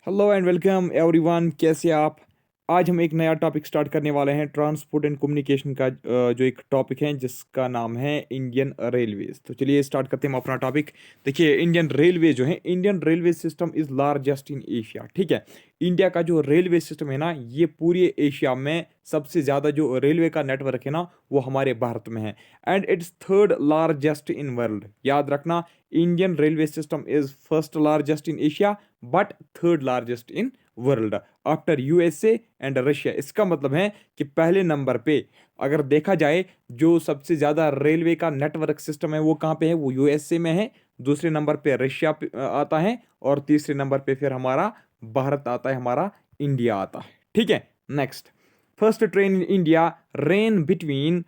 Hello and welcome everyone, कैसे आप। आज हम एक नया टॉपिक स्टार्ट करने वाले हैं ट्रांसपोर्ट एंड कम्युनिकेशन का, जो एक टॉपिक है जिसका नाम है इंडियन रेलवेज। तो चलिए स्टार्ट करते हैं हम अपना टॉपिक। देखिए, इंडियन रेलवे जो है, Indian railway system is largest in Asia. ठीक है, इंडिया का जो रेलवे सिस्टम है ना, ये पूरे एशिया में सबसे ज़्यादा जो रेलवे का नेटवर्क है ना, वो हमारे भारत में है। And it's third largest in world. याद रखना, Indian railway system is first largest in Asia but third largest in world after USA and Russia. इसका मतलब है कि पहले नंबर पे अगर देखा जाए, जो सबसे ज़्यादा रेलवे का नेटवर्क सिस्टम है वो कहाँ पे है, वो यूएसए में है। दूसरे नंबर पे रशिया आता है, और तीसरे नंबर पे फिर हमारा भारत आता है, हमारा इंडिया आता है। ठीक है, next. First train in India ran between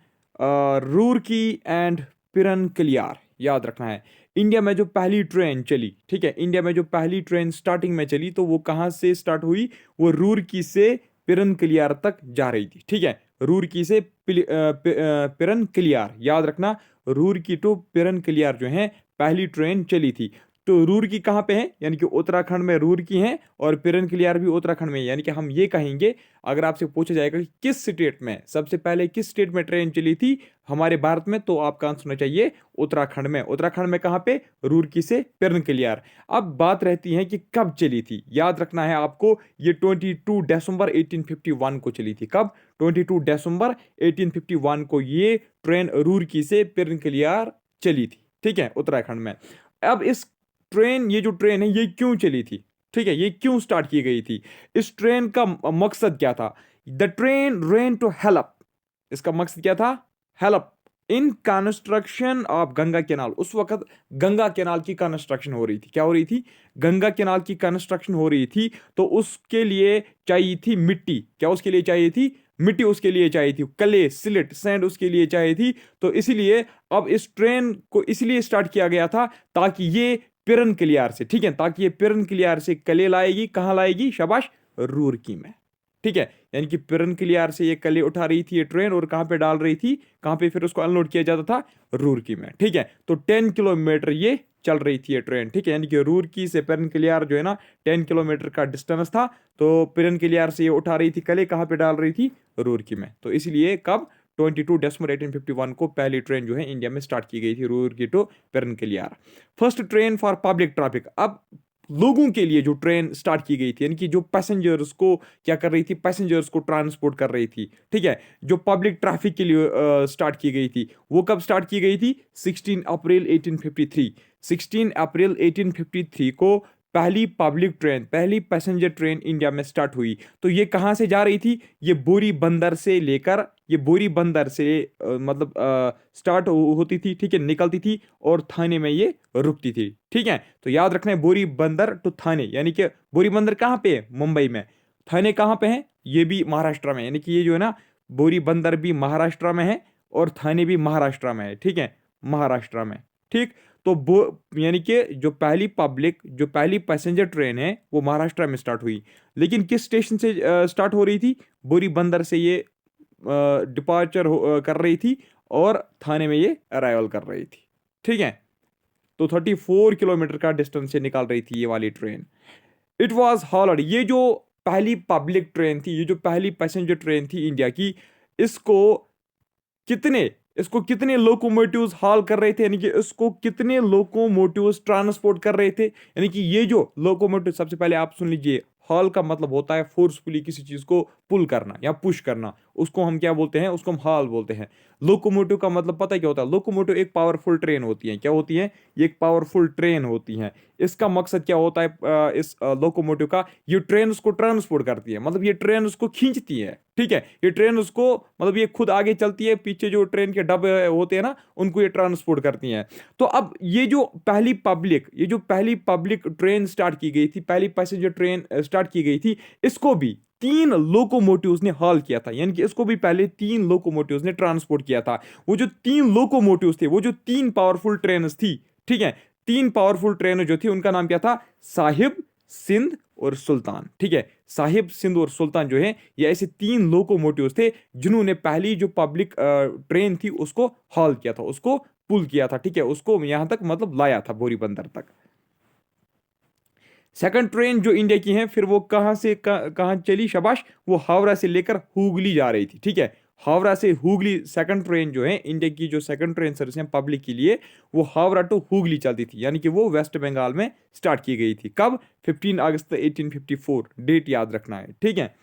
Roorkee and Piran Kaliyar. याद रखना है, इंडिया में जो पहली ट्रेन चली, ठीक है, इंडिया में जो पहली ट्रेन स्टार्टिंग में चली, तो वो कहाँ से स्टार्ट हुई, वो रूरकी से पिरनकलियार तक जा रही थी। ठीक है, रूरकी से पिरनकलियार। याद रखना, रूरकी टू पिरनकलियार जो है पहली ट्रेन चली थी। तो रूरकी कहाँ पे है, यानी कि उत्तराखंड में रूरकी है, और पिरनकलियार भी उत्तराखंड में है। यानी कि हम ये कहेंगे, अगर आपसे पूछा जाएगा कि किस स्टेट में सबसे पहले, किस स्टेट में ट्रेन चली थी हमारे भारत में, तो आपका आंसर होना चाहिए उत्तराखंड में। उत्तराखंड में कहाँ पे, रूरकी से पिरनकलियार। अब बात रहती है कि कब चली थी। याद रखना है आपको, ये 22 दिसंबर 1851 को चली थी। कब? 22 दिसंबर 1851 को ये ट्रेन रूरकी से पिरनकलियार चली थी। ठीक है, उत्तराखंड में। अब ये जो ट्रेन है, ये क्यों चली थी, ठीक है, ये क्यों स्टार्ट की गई थी, इस ट्रेन का मकसद क्या था। The train ran to help. इसका मकसद क्या था, help in construction of Ganga canal. उस वक्त गंगा कैनाल की कंस्ट्रक्शन हो रही थी। क्या हो रही थी, गंगा कैनाल की कंस्ट्रक्शन हो रही थी। तो उसके लिए चाहिए थी मिट्टी। क्या उसके लिए चाहिए थी, मिट्टी उसके लिए चाहिए थी, कले सिलेट सैंड उसके लिए चाहिए थी। तो इसलिए अब इस ट्रेन को इसलिए स्टार्ट किया गया था, ताकि ये पिरन क्लियार से, ठीक है, ताकि ये पिरन क्लियार से कले लाएगी, कहाँ लाएगी, शाबाश, रूरकी में। ठीक है, यानी कि पिरन क्लियार से ये कले उठा रही थी ये ट्रेन, और कहाँ पे डाल रही थी, कहाँ पे फिर उसको अनलोड किया जाता था, रूरकी में। ठीक है, तो 10 किलोमीटर ये चल रही थी ये ट्रेन। ठीक है, यानी कि रूरकी से पिरन क्लियार जो है ना, 10 किलोमीटर का डिस्टेंस था। तो पिरन क्लियार से ये उठा रही थी कले, कहाँ पे डाल रही थी, रूरकी में। तो इसलिए कब, 22 दिसंबर 1851 को पहली ट्रेन जो है इंडिया में स्टार्ट की गई थी, Roorkee to Piran Kaliyar. First train for public traffic. अब लोगों के लिए जो ट्रेन स्टार्ट की गई थी, यानी कि जो पैसेंजर्स को क्या कर रही थी, पैसेंजर्स को ट्रांसपोर्ट कर रही थी। ठीक है, जो पब्लिक ट्रैफिक के लिए स्टार्ट की गई थी, वो कब स्टार्ट की गई थी, 16 अप्रैल 1853। 16 अप्रैल 1853 को पहली पब्लिक ट्रेन, पहली पैसेंजर ट्रेन इंडिया में स्टार्ट हुई। तो ये कहाँ से जा रही थी, ये बोरी बंदर से लेकर, ये बोरी बंदर से मतलब स्टार्ट होती थी, ठीक है, निकलती थी, और थाने में ये रुकती थी। ठीक है, तो याद रखना है, बोरी बंदर टू थाने, यानी कि बोरी बंदर कहाँ पे है, मुंबई में। थाने कहाँ पे है, ये भी महाराष्ट्र में, यानी कि ये जो है ना, बोरी बंदर भी महाराष्ट्र में है, और थाने भी महाराष्ट्र में है। ठीक है, महाराष्ट्र में। ठीक, तो वो यानी कि जो पहली पैसेंजर ट्रेन है वो महाराष्ट्र में स्टार्ट हुई। लेकिन किस स्टेशन से स्टार्ट हो रही थी, बोरी बंदर से ये डिपार्चर कर रही थी, और थाने में ये अराइवल कर रही थी। ठीक है, तो 34 किलोमीटर का डिस्टेंस से निकाल रही थी ये वाली ट्रेन। It was hold. ये जो पहली पब्लिक ट्रेन थी, ये जो पहली पैसेंजर ट्रेन थी इंडिया की, इसको कितने इसको कितने लोकोमोटिव्स हाल कर रहे थे, यानी कि इसको कितने लोकोमोटिव्स ट्रांसपोर्ट कर रहे थे। यानी कि ये जो लोकोमोटिव, सबसे पहले आप सुन लीजिए, हॉल का मतलब होता है फोर्सफुली किसी चीज को पुल करना या पुश करना, उसको हम क्या बोलते हैं, उसको हम हॉल बोलते हैं। लोकोमोटिव का मतलब पता है क्या होता है, लोकोमोटिव एक पावरफुल ट्रेन होती है। क्या होती है, ये एक पावरफुल ट्रेन होती है। इसका मकसद क्या होता है, इस लोकोमोटिव का, ये ट्रेन उसको ट्रांसपोर्ट करती है, मतलब ये ट्रेन उसको खींचती है। ठीक है, ये ट्रेन उसको, मतलब ये खुद आगे चलती है, पीछे जो ट्रेन के डब्बे होते हैं ना, उनको ये ट्रांसपोर्ट करती हैं। तो अब ये जो पहली पब्लिक ट्रेन स्टार्ट की गई थी, पहली पैसेंजर ट्रेन स्टार्ट की गई थी, इसको भी 3 लोकोमोटिव्स ने हॉल किया था। यानी कि इसको भी पहले 3 लोकोमोटिव्स ने ट्रांसपोर्ट किया था। वो जो 3 लोकोमोटिव्स थे, वो जो 3 पावरफुल ट्रेन थी, ठीक है, 3 पावरफुल ट्रेन जो थी, उनका नाम क्या था, साहिब, सिंध और सुल्तान। ठीक है, साहिब, सिंध और सुल्तान जो है, ये ऐसे 3 लोकोमोटिव्स थे जिन्होंने पहली जो पब्लिक ट्रेन थी उसको हॉल किया था, उसको पुल किया था। ठीक है, उसको यहां तक मतलब लाया था, बोरी बंदर तक। सेकंड ट्रेन जो इंडिया की है फिर वो कहाँ से कहाँ चली शाबाश, वो हावड़ा से लेकर हुगली जा रही थी। ठीक है, हावड़ा से हुगली सेकंड ट्रेन जो है इंडिया की, जो सेकंड ट्रेन सर्विस है पब्लिक के लिए, वो हावड़ा टू हुगली चलती थी, यानी कि वो वेस्ट बंगाल में स्टार्ट की गई थी। कब? 15 अगस्त 1854, डेट याद रखना है। ठीक है,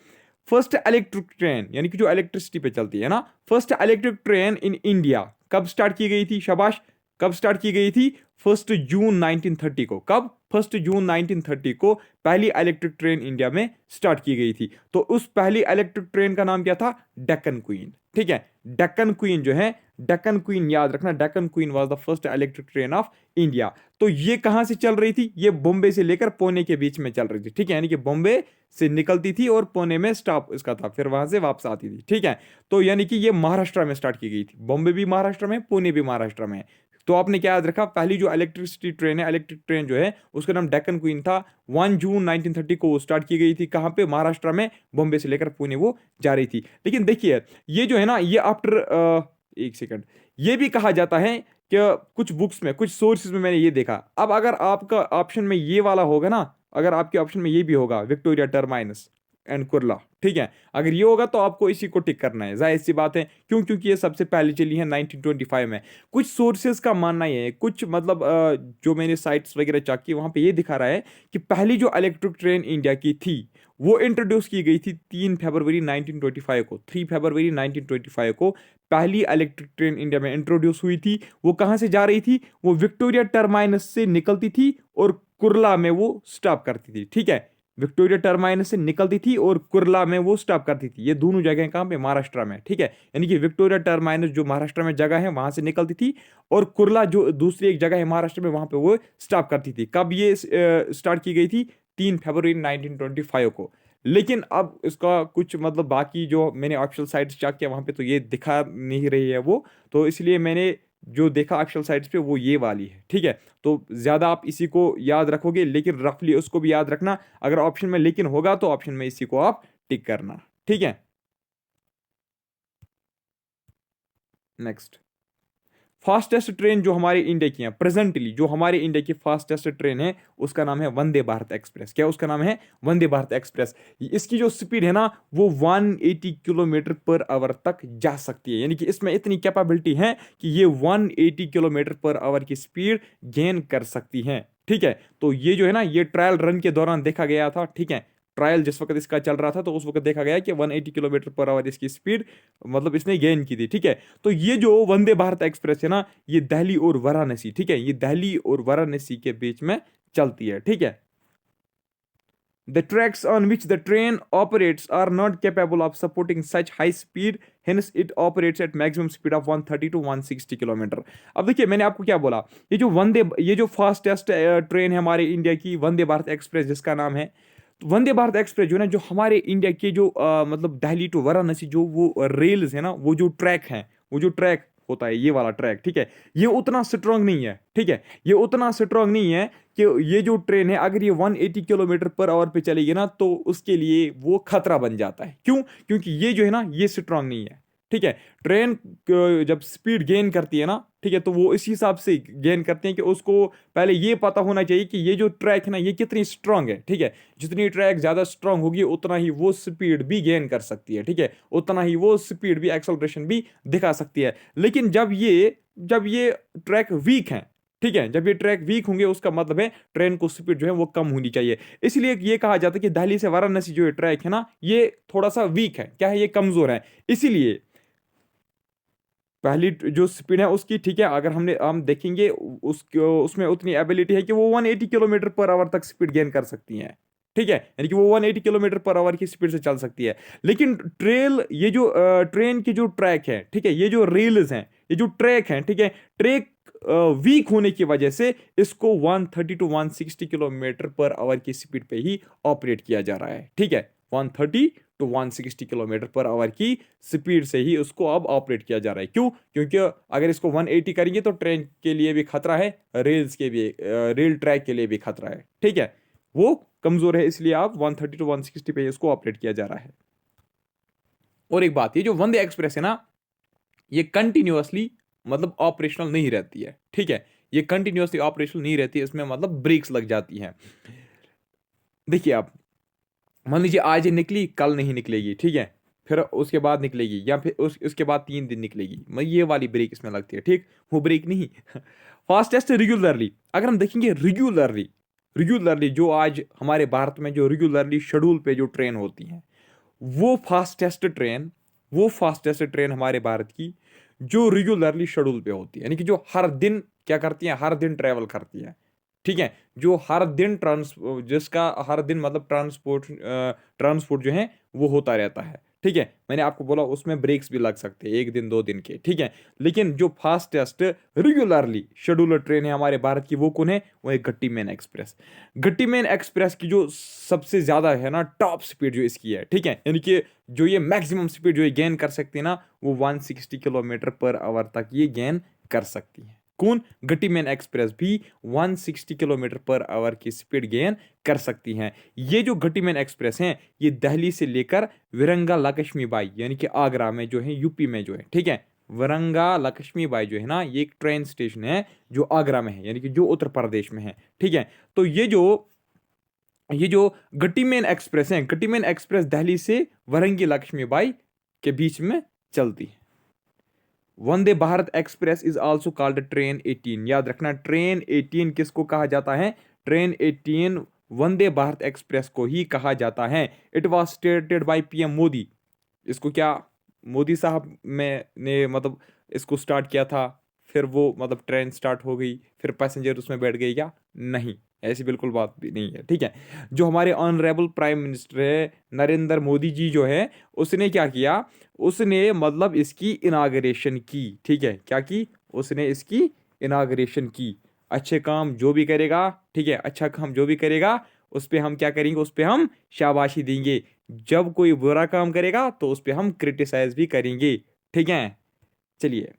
फर्स्ट इलेक्ट्रिक ट्रेन यानी कि जो इलेक्ट्रिसिटी पे चलती है ना, first electric train in India कब स्टार्ट की गई थी शाबाश? कब स्टार्ट की गई थी? 1 जून 1930 को। कब? 1 जून 1930 को पहली इलेक्ट्रिक ट्रेन इंडिया में स्टार्ट की गई थी। तो उस पहली इलेक्ट्रिक ट्रेन का नाम क्या था? डेक्कन क्वीन। ठीक है, डेक्कन क्वीन जो है, डेक्कन क्वीन याद रखना, Deccan queen was the first electric train of India. तो ये कहां से चल रही थी? ये बॉम्बे से लेकर पुणे के बीच में चल रही थी। ठीक है, यानी कि बॉम्बे से निकलती थी और पुणे में स्टॉप इसका था, फिर वहां से वापस आती थी। ठीक है, तो यानी कि ये महाराष्ट्र में स्टार्ट की गई थी। बॉम्बे भी महाराष्ट्र में, पुणे भी महाराष्ट्र में। तो आपने क्या याद रखा? पहली जो इलेक्ट्रिसिटी ट्रेन है, इलेक्ट्रिक ट्रेन जो है, उसका नाम डेक्कन क्वीन था। 1 जून 1930 को वो स्टार्ट की गई थी। कहाँ पे? महाराष्ट्र में, बॉम्बे से लेकर पुणे वो जा रही थी। लेकिन देखिए ये जो है ना, ये आफ्टर एक सेकंड, ये भी कहा जाता है कि कुछ बुक्स में, कुछ सोर्सेज में मैंने ये देखा। अब अगर आपका ऑप्शन में ये वाला होगा ना, अगर आपके ऑप्शन में ये भी होगा विक्टोरिया टर्माइनस एंड कुर्ला, ठीक है, अगर ये होगा तो आपको इसी को टिक करना है, जाहिर सी बात है। क्यों? क्योंकि ये सबसे पहले चली है 1925 में। कुछ सोर्सेज का मानना ये है, कुछ मतलब जो मैंने साइट्स वगैरह चेक की, वहां पे ये दिखा रहा है कि पहली जो इलेक्ट्रिक ट्रेन इंडिया की थी वो इंट्रोड्यूस की गई थी 3 फरवरी 1925 को। 3 फरवरी 1925 को पहली इलेक्ट्रिक ट्रेन इंडिया में इंट्रोड्यूस हुई थी। वो कहां से जा रही थी? वो विक्टोरिया टर्माइनस से निकलती थी और कुर्ला में वो स्टॉप करती थी। ठीक है, विक्टोरिया टर्माइनस से निकलती थी और कुर्ला में वो स्टॉप करती थी। ये दोनों जगह कहां पे? महाराष्ट्र में। ठीक है, यानी कि विक्टोरिया टर्माइनस जो महाराष्ट्र में जगह है वहां से निकलती थी, और कुर्ला जो दूसरी एक जगह है महाराष्ट्र में, वहां पे वो स्टॉप करती थी। कब ये स्टार्ट की गई थी? 3 फरवरी 1925 को। लेकिन अब इसका कुछ मतलब बाकी जो मैंने ऑफिशियल साइट्स चेक किया वहां पे तो ये दिखा नहीं रही है वो, तो इसलिए मैंने जो देखा ऑफिशियल साइट्स पे वो ये वाली है। ठीक है, तो ज्यादा आप इसी को याद रखोगे, लेकिन रफली उसको भी याद रखना। अगर ऑप्शन में लेकिन होगा तो ऑप्शन में इसी को आप टिक करना। ठीक है, नेक्स्ट, फास्टेस्ट ट्रेन जो हमारे इंडिया की है प्रेजेंटली, जो हमारे इंडिया की फास्टेस्ट ट्रेन है, उसका नाम है वंदे भारत एक्सप्रेस। क्या उसका नाम है? वंदे भारत एक्सप्रेस। इसकी जो स्पीड है ना, वो 180 किलोमीटर पर आवर तक जा सकती है, यानी कि इसमें इतनी कैपेबिलिटी है कि ये 180 किलोमीटर पर आवर की स्पीड गेन कर सकती है। ठीक है, तो ये जो है ना, ये ट्रायल रन के दौरान देखा गया था। ठीक है, ट्रायल जिस वक्त इसका चल रहा था तो उस वक्त देखा गया कि 180 किलोमीटर पर आवर इसकी स्पीड मतलब इसने गेन की थी। ठीक है, तो ये जो वंदे भारत एक्सप्रेस है ना, ये दिल्ली और वाराणसी, ठीक है, ये दिल्ली और वाराणसी के बीच में चलती है। ठीक है, the tracks on which the train operates are not capable of supporting such high speed, hence it operates at maximum speed of 130 to 160 kilometre. अब देखिए मैंने आपको क्या बोला, ये जो फास्टेस्ट ट्रेन है हमारे इंडिया की, वंदे भारत एक्सप्रेस जिसका नाम है, तो वंदे भारत एक्सप्रेस जो है ना, जो हमारे इंडिया के जो मतलब दिल्ली टू वाराणसी जो वो रेल्स है ना, वो जो ट्रैक है, वो जो ट्रैक होता है, ये वाला ट्रैक, ठीक है, ये उतना स्ट्रांग नहीं है। ठीक है, ये उतना स्ट्रांग नहीं है कि ये जो ट्रेन है अगर ये 180 किलोमीटर पर आवर पे चलेगी ना तो उसके लिए वो खतरा बन जाता है। क्यों? क्योंकि ये जो है ना, ये स्ट्रांग नहीं है। ठीक है, ट्रेन जब स्पीड गेन करती है ना, ठीक है, तो वो इस हिसाब से गेन करते हैं कि उसको पहले ये पता होना चाहिए कि ये जो ट्रैक है ना, ये कितनी स्ट्रांग है। ठीक है, जितनी ट्रैक ज्यादा स्ट्रांग होगी उतना ही वो स्पीड भी गेन कर सकती है। ठीक है, उतना ही वो स्पीड भी, एक्सेलरेशन भी दिखा सकती है। लेकिन जब ये ट्रैक वीक है, ठीक है, जब ये ट्रैक वीक होंगे उसका मतलब है ट्रेन को स्पीड जो है वो कम होनी चाहिए। इसलिए ये कहा जाता है कि दिल्ली से वाराणसी जो ये ट्रैक है ना, ये थोड़ा सा वीक है। क्या है? ये कमजोर है। इसीलिए पहली जो स्पीड है उसकी, ठीक है, अगर हम देखेंगे उसमें उतनी एबिलिटी है कि वो 180 किलोमीटर पर आवर तक स्पीड गेन कर सकती हैं। ठीक है, यानी कि वो 180 किलोमीटर पर आवर की स्पीड से चल सकती है। लेकिन ये जो ट्रेन की जो ट्रैक है, ठीक है, ये जो रेल्स हैं, ये जो ट्रैक हैं, ठीक है, ट्रैक वीक होने की वजह से इसको 130 टू 160 किलोमीटर पर आवर की स्पीड पे ही ऑपरेट किया जा रहा है। ठीक है, 130 टू 160 किलोमीटर पर आवर की स्पीड से ही उसको अब ऑपरेट किया जा रहा है। क्यों? क्योंकि अगर इसको 180 करेंगे तो ट्रेन के लिए भी खतरा है, रेल ट्रैक के लिए भी खतरा है। ठीक है, वो कमजोर है, इसलिए आप 130 टू 160 पे इसको ऑपरेट किया जा रहा है। और एक बात, ये जो वंदे एक्सप्रेस है ना, ये कंटिन्यूअसली मतलब ऑपरेशनल नहीं रहती है। ठीक है, ये कंटिन्यूअसली ऑपरेशनल नहीं रहती है, इसमें मतलब ब्रेक्स लग जाती हैं। देखिए आप, मान लीजिए आज ये निकली, कल नहीं निकलेगी, ठीक है, फिर उसके बाद निकलेगी, या फिर उसके बाद 3 दिन निकलेगी, मैं ये वाली ब्रेक इसमें लगती है, ठीक, वो ब्रेक नहीं। फास्टेस्ट रेगुलरली, अगर हम देखेंगे रेगुलरली, रेगुलरली जो आज हमारे भारत में जो रेगुलरली शेड्यूल पे जो ट्रेन होती हैं, वो फास्टेस्ट ट्रेन, वो फास्टेस्ट ट्रेन हमारे भारत की जो रेगुलरली शेड्यूल पे होती है, यानी कि जो हर दिन क्या करती है, हर दिन ट्रेवल करती है, ठीक है, जो हर दिन जिसका हर दिन मतलब ट्रांसपोर्ट जो है वो होता रहता है, ठीक है, मैंने आपको बोला उसमें ब्रेक्स भी लग सकते हैं 1 दिन 2 दिन के, ठीक है, लेकिन जो फास्टेस्ट रेगुलरली शेड्यूलर ट्रेन है हमारे भारत की वो कौन है, वो है गट्टीमेन एक्सप्रेस। गट्टीमेन एक्सप्रेस की जो सबसे ज्यादा है ना टॉप स्पीड जो इसकी है, ठीक है, यानी कि जो ये मैक्सिमम स्पीड जो ये गेन कर सकती है ना, वो 160 किलोमीटर पर आवर तक ये गेन कर सकती है। कौन, गट्टीमेन एक्सप्रेस भी 160 किलोमीटर पर आवर की स्पीड गेन कर सकती हैं। ये जो गट्टीमेन एक्सप्रेस हैं ये दिल्ली से लेकर विरंगा लक्ष्मीबाई यानी कि आगरा में जो है, यूपी में जो है, ठीक है, विरंगा लक्ष्मीबाई जो है ना, ये एक ट्रेन स्टेशन है जो आगरा में है, यानी कि जो उत्तर प्रदेश में है, ठीक है। तो ये जो गट्टीमेन एक्सप्रेस है, गट्टीमेन एक्सप्रेस दिल्ली से वरंगी लक्ष्मीबाई के बीच में चलती है। Vande Bharat express is also called train 18, याद रखना ट्रेन 18 किसको कहा जाता है, ट्रेन 18 वंदे भारत एक्सप्रेस को ही कहा जाता है। It was stated by PM Modi, इसको क्या मोदी साहब में ने मतलब इसको स्टार्ट किया था, फिर वो मतलब ट्रेन स्टार्ट हो गई, फिर पैसेंजर उसमें बैठ गए क्या, नहीं, ऐसी बिल्कुल बात भी नहीं है, ठीक है। जो हमारे ऑनरेबल प्राइम मिनिस्टर है नरेंद्र मोदी जी जो है, उसने क्या किया, उसने मतलब इसकी इनाग्रेशन की, ठीक है, क्या की, उसने इसकी इनाग्रेशन की। अच्छे काम जो भी करेगा, ठीक है, अच्छा काम जो भी करेगा उस पे हम क्या करेंगे, उस पे हम शाबाशी देंगे, जब कोई बुरा काम करेगा तो उस पे हम क्रिटिसाइज भी करेंगे, ठीक है। चलिए,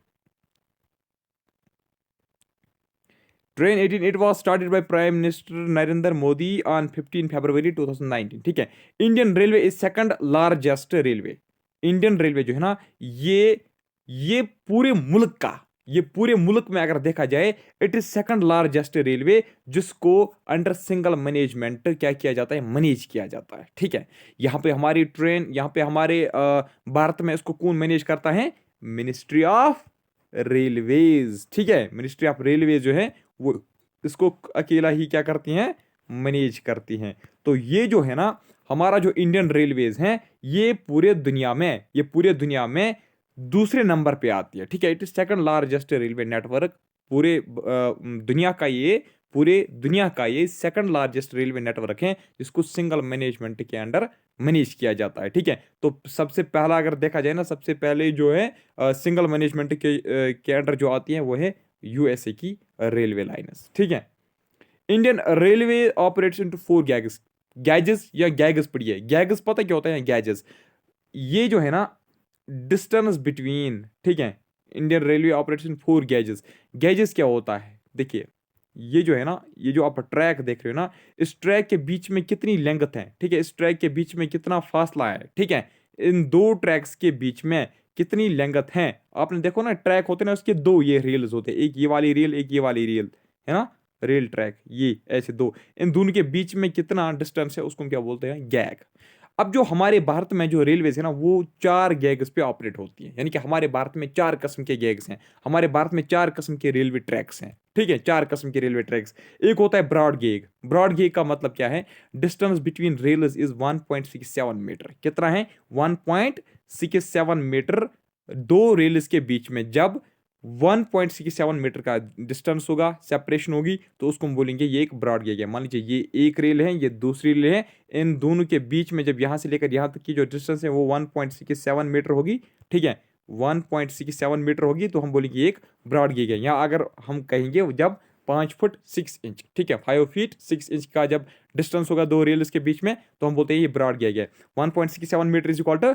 train 18 it was started by prime minister Narendra Modi on 15 फरवरी 2019, ठीक है। Indian railway is second largest railway, Indian railway जो है ना, ये पूरे मुल्क का, ये पूरे मुल्क में अगर देखा जाए, it is second largest railway जिसको अंडर सिंगल मैनेजमेंट क्या किया जाता है, मैनेज किया जाता है, ठीक है। यहाँ पे हमारी ट्रेन, यहाँ पे हमारे भारत में इसको कौन मैनेज करता है, मिनिस्ट्री ऑफ रेलवेज, ठीक है, मिनिस्ट्री ऑफ रेलवे जो है वो इसको अकेला ही क्या करती हैं, मैनेज करती हैं। तो ये जो है ना हमारा जो इंडियन रेलवेज हैं, ये पूरे दुनिया में दूसरे नंबर पे आती है, ठीक है, it is second largest railway network, पूरे दुनिया का ये सेकंड लार्जेस्ट रेलवे नेटवर्क है जिसको सिंगल मैनेजमेंट के अंडर मैनेज किया जाता है, ठीक है। तो सबसे पहला अगर देखा जाए ना, सबसे पहले जो है सिंगल मैनेजमेंट के अंडर जो आती है वो है यूएसए की रेलवे लाइन्स, ठीक है। Indian railway operates into 4 gauges, gauges या गैगस पढ़िए, गैगस पता क्या होता है, गैजेस ये जो है ना डिस्टेंस बिटवीन, ठीक है, Indian railway operates in 4 gauges. Gauges क्या होता है, देखिए ये जो है ना, ये जो आप ट्रैक देख रहे हो ना, इस ट्रैक के बीच में कितनी लेंथ है, ठीक है, इस ट्रैक के बीच में कितना फासला है, ठीक है, इन दो ट्रैक्स के बीच में कितनी लेंथ है। आपने देखो ना ट्रैक होते हैं ना, उसके दो ये रेल्स होते हैं, एक ये वाली रेल, एक ये वाली रेल, है ना, रेल ट्रैक, ये ऐसे दो, इन दोनों के बीच में कितना डिस्टेंस है उसको हम क्या बोलते हैं, गैग। अब जो हमारे भारत में जो रेलवेज है ना, वो 4 गैग्स पे ऑपरेट होती है, यानी कि हमारे भारत में 4 किस्म के गैग्स हैं, हमारे भारत में 4 किस्म के रेलवे ट्रैक्स हैं, ठीक है, 4 किस्म के रेलवे ट्रैक्स। एक होता है ब्रॉड गेग, ब्रॉड गेग का मतलब क्या है, distance between rails is 1.67 metre, कितना है, 1.67 मीटर, दो रेल्स के बीच में जब 1.67 मीटर का डिस्टेंस होगा, सेपरेशन होगी, तो उसको हम बोलेंगे ये एक ब्रॉड गेज है। मान लीजिए ये एक रेल है, ये दूसरी रेल है, इन दोनों के बीच में जब यहाँ से लेकर यहाँ तक की जो डिस्टेंस है वो 1.67 मीटर होगी, ठीक है, 1.67 मीटर होगी, तो हम बोलेंगे एक ब्रॉड गेज है। यहाँ अगर हम कहेंगे जब 5 फुट 6 इंच, ठीक है, 5 फीट 6 इंच का जब डिस्टेंस होगा दो रेल के बीच में, तो हम बोलते हैं ये ब्रॉड गेज है। 1.67 metre is equal to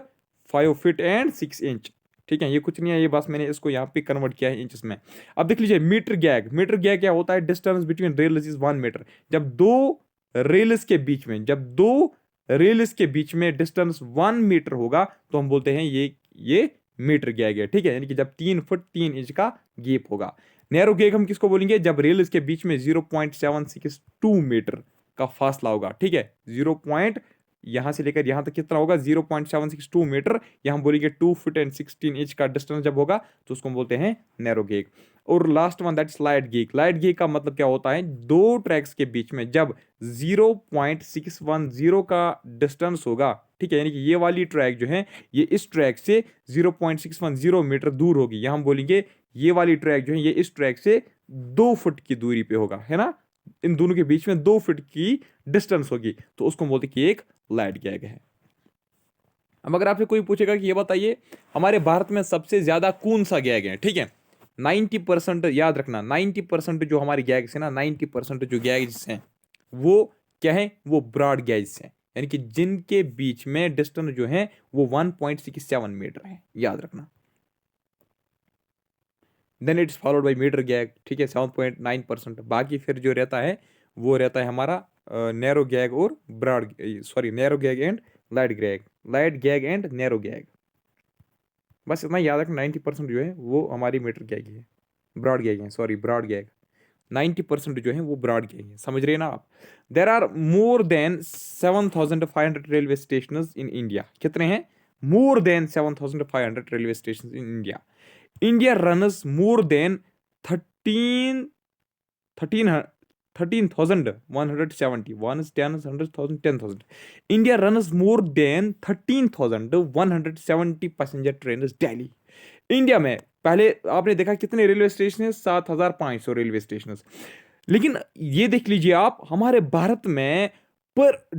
5 feet 6 inch, ठीक है, ये कुछ नहीं है, ये बस मैंने इसको यहाँ पे कन्वर्ट किया है इंचेस में। अब देख लीजिए मीटर गैग, मीटर गैग क्या होता है, distance between rails is 1 metre, जब दो रेल्स के बीच में, जब दो रेल्स के बीच में डिस्टेंस 1 मीटर होगा तो हम बोलते हैं ये मीटर गैग है, ठीक है, यानी कि जब 3 फुट 3 इंच का गैप होगा। नैरो गैग हम किसको बोलेंगे, जब रेल्स के बीच में 0.762 मीटर का फासला होगा, ठीक है। 0 यहाँ से लेकर यहाँ तक कितना होगा, 0.762 मीटर, यहाँ बोलेंगे 2 फीट एंड 16 इंच का डिस्टेंस जब होगा तो उसको हम बोलते हैं नैरो गेज। और last one that slide gauge. Slide gauge का मतलब क्या होता है, दो ट्रैक्स के बीच में जब 0.610 का डिस्टेंस होगा, ठीक है, यानी कि ये वाली ट्रैक जो है ये इस ट्रैक से 0.610 मीटर दूर होगी, यहाँ हम बोलेंगे ये वाली ट्रैक जो है ये इस ट्रैक से 2 फुट की दूरी पे होगा, है ना, इन दोनों के बीच में 2 फुट की डिस्टेंस होगी, तो उसको हम बोलते हैं कि एक लाइट गैग है। अब अगर आपसे कोई पूछेगा कि ये बताइए हमारे भारत में सबसे ज्यादा कौन सा गैग है, ठीक है, 90% याद रखना, 90% जो हमारी गैग्स है ना, 90% जो गैग्स हैं वो क्या है, वो ब्रॉड गैग्स हैं, यानी कि जिनके बीच में डिस्टेंस जो है वो 1.67 मीटर है, याद रखना। Then it's followed by metre gauge, ठीक है, 7.9%। बाकी फिर जो रहता है वो रहता है हमारा नैरो गैग और broad, sorry narrow gauge and light gauge, light gauge and narrow gauge. बस इतना याद रखना, 90% जो है वो हमारी मीटर गैग है, ब्रॉड गैग है, सॉरी ब्रॉड गैग, 90% जो है वो ब्रॉड गैग है, समझ रहे हैं ना आप। There are more than 7,500 railway station in India. कितने हैं, more than 7,500 railway station in India. India runs more than 13,170, 1 is 10, 100,000, 10,000. India runs more than 13,170 passenger train daily. India में पहले आपने देखा कितने रेलवे स्टेशन है, 7,500 रेलवे स्टेशन। लेकिन ये देख लीजिए आप, हमारे भारत में पर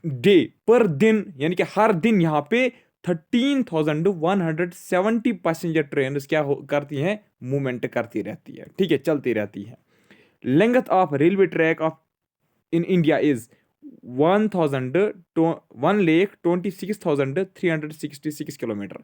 डे, पर दिन, यानी कि हर दिन यहाँ पे 13,170 पैसेंजर ट्रेन क्या करती हैं, मूवमेंट करती रहती है, ठीक है, चलती रहती है। Length of railway track of in India is 1,26,366 kilometre,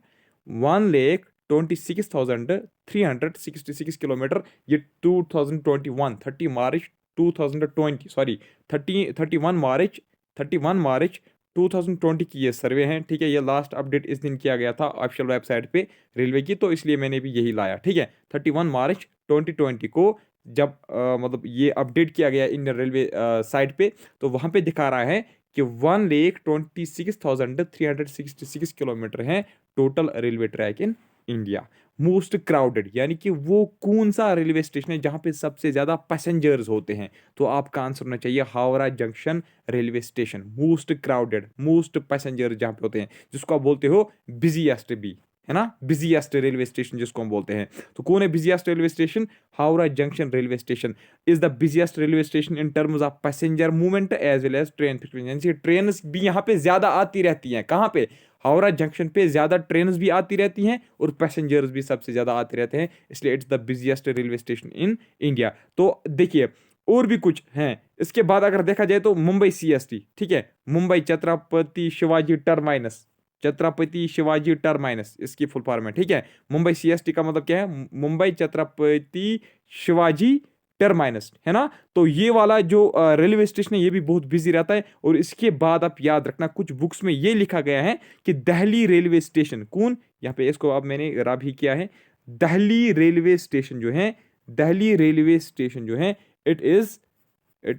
1,26,366 kilometre. ये 2021 30 मार्च 2020 सॉरी 31 मार्च 2020 की ये सर्वे है, ठीक है। ये लास्ट अपडेट इस दिन किया गया था ऑफिशियल वेबसाइट पे रेलवे की, तो इसलिए मैंने भी यही लाया, ठीक है। 31 मार्च 2020 को जब मतलब ये अपडेट किया गया इंडियन रेलवे साइट पे, तो वहां पे दिखा रहा है कि 1,26,366 किलोमीटर है total railway track in India. Most crowded, यानी कि वो कौन सा रेलवे स्टेशन है जहां पे सबसे ज्यादा पैसेंजर्स होते हैं, तो आपका आंसर होना चाहिए Howrah junction railway station. Most crowded, most passenger जहां पे होते हैं, जिसको आप बोलते हो बिजीएस्ट भी, है ना, बिजीएस्ट रेलवे स्टेशन जिसको हम बोलते हैं। तो कौन है busiest railway station, Howrah junction railway station is the busiest railway station in terms of passenger movement as well as train frequency. Train भी यहाँ पे ज्यादा आती रहती हैं, कहाँ पे, हावड़ा जंक्शन पे ज्यादा ट्रेन भी आती रहती हैं और पैसेंजर्स भी सबसे ज्यादा आते रहते हैं, इसलिए it's the busiest railway station in India. तो देखिए और भी कुछ हैं इसके बाद अगर देखा जाए तो मुंबई सीएसटी, ठीक है, मुंबई छत्रपति शिवाजी टर्माइनस, छत्रपति शिवाजी टर्माइनस इसकी फुल फॉर्म है, ठीक है। मुंबई सीएसटी का मतलब क्या है, मुंबई छत्रपति शिवाजी टर्माइनस, है ना। तो ये वाला जो रेलवे स्टेशन है ये भी बहुत बिजी रहता है। और इसके बाद आप याद रखना, कुछ बुक्स में ये लिखा गया है कि दिल्ली रेलवे स्टेशन, कौन, यहाँ पे इसको अब मैंने रब ही किया है, दिल्ली रेलवे स्टेशन जो है, दिल्ली रेलवे स्टेशन जो है it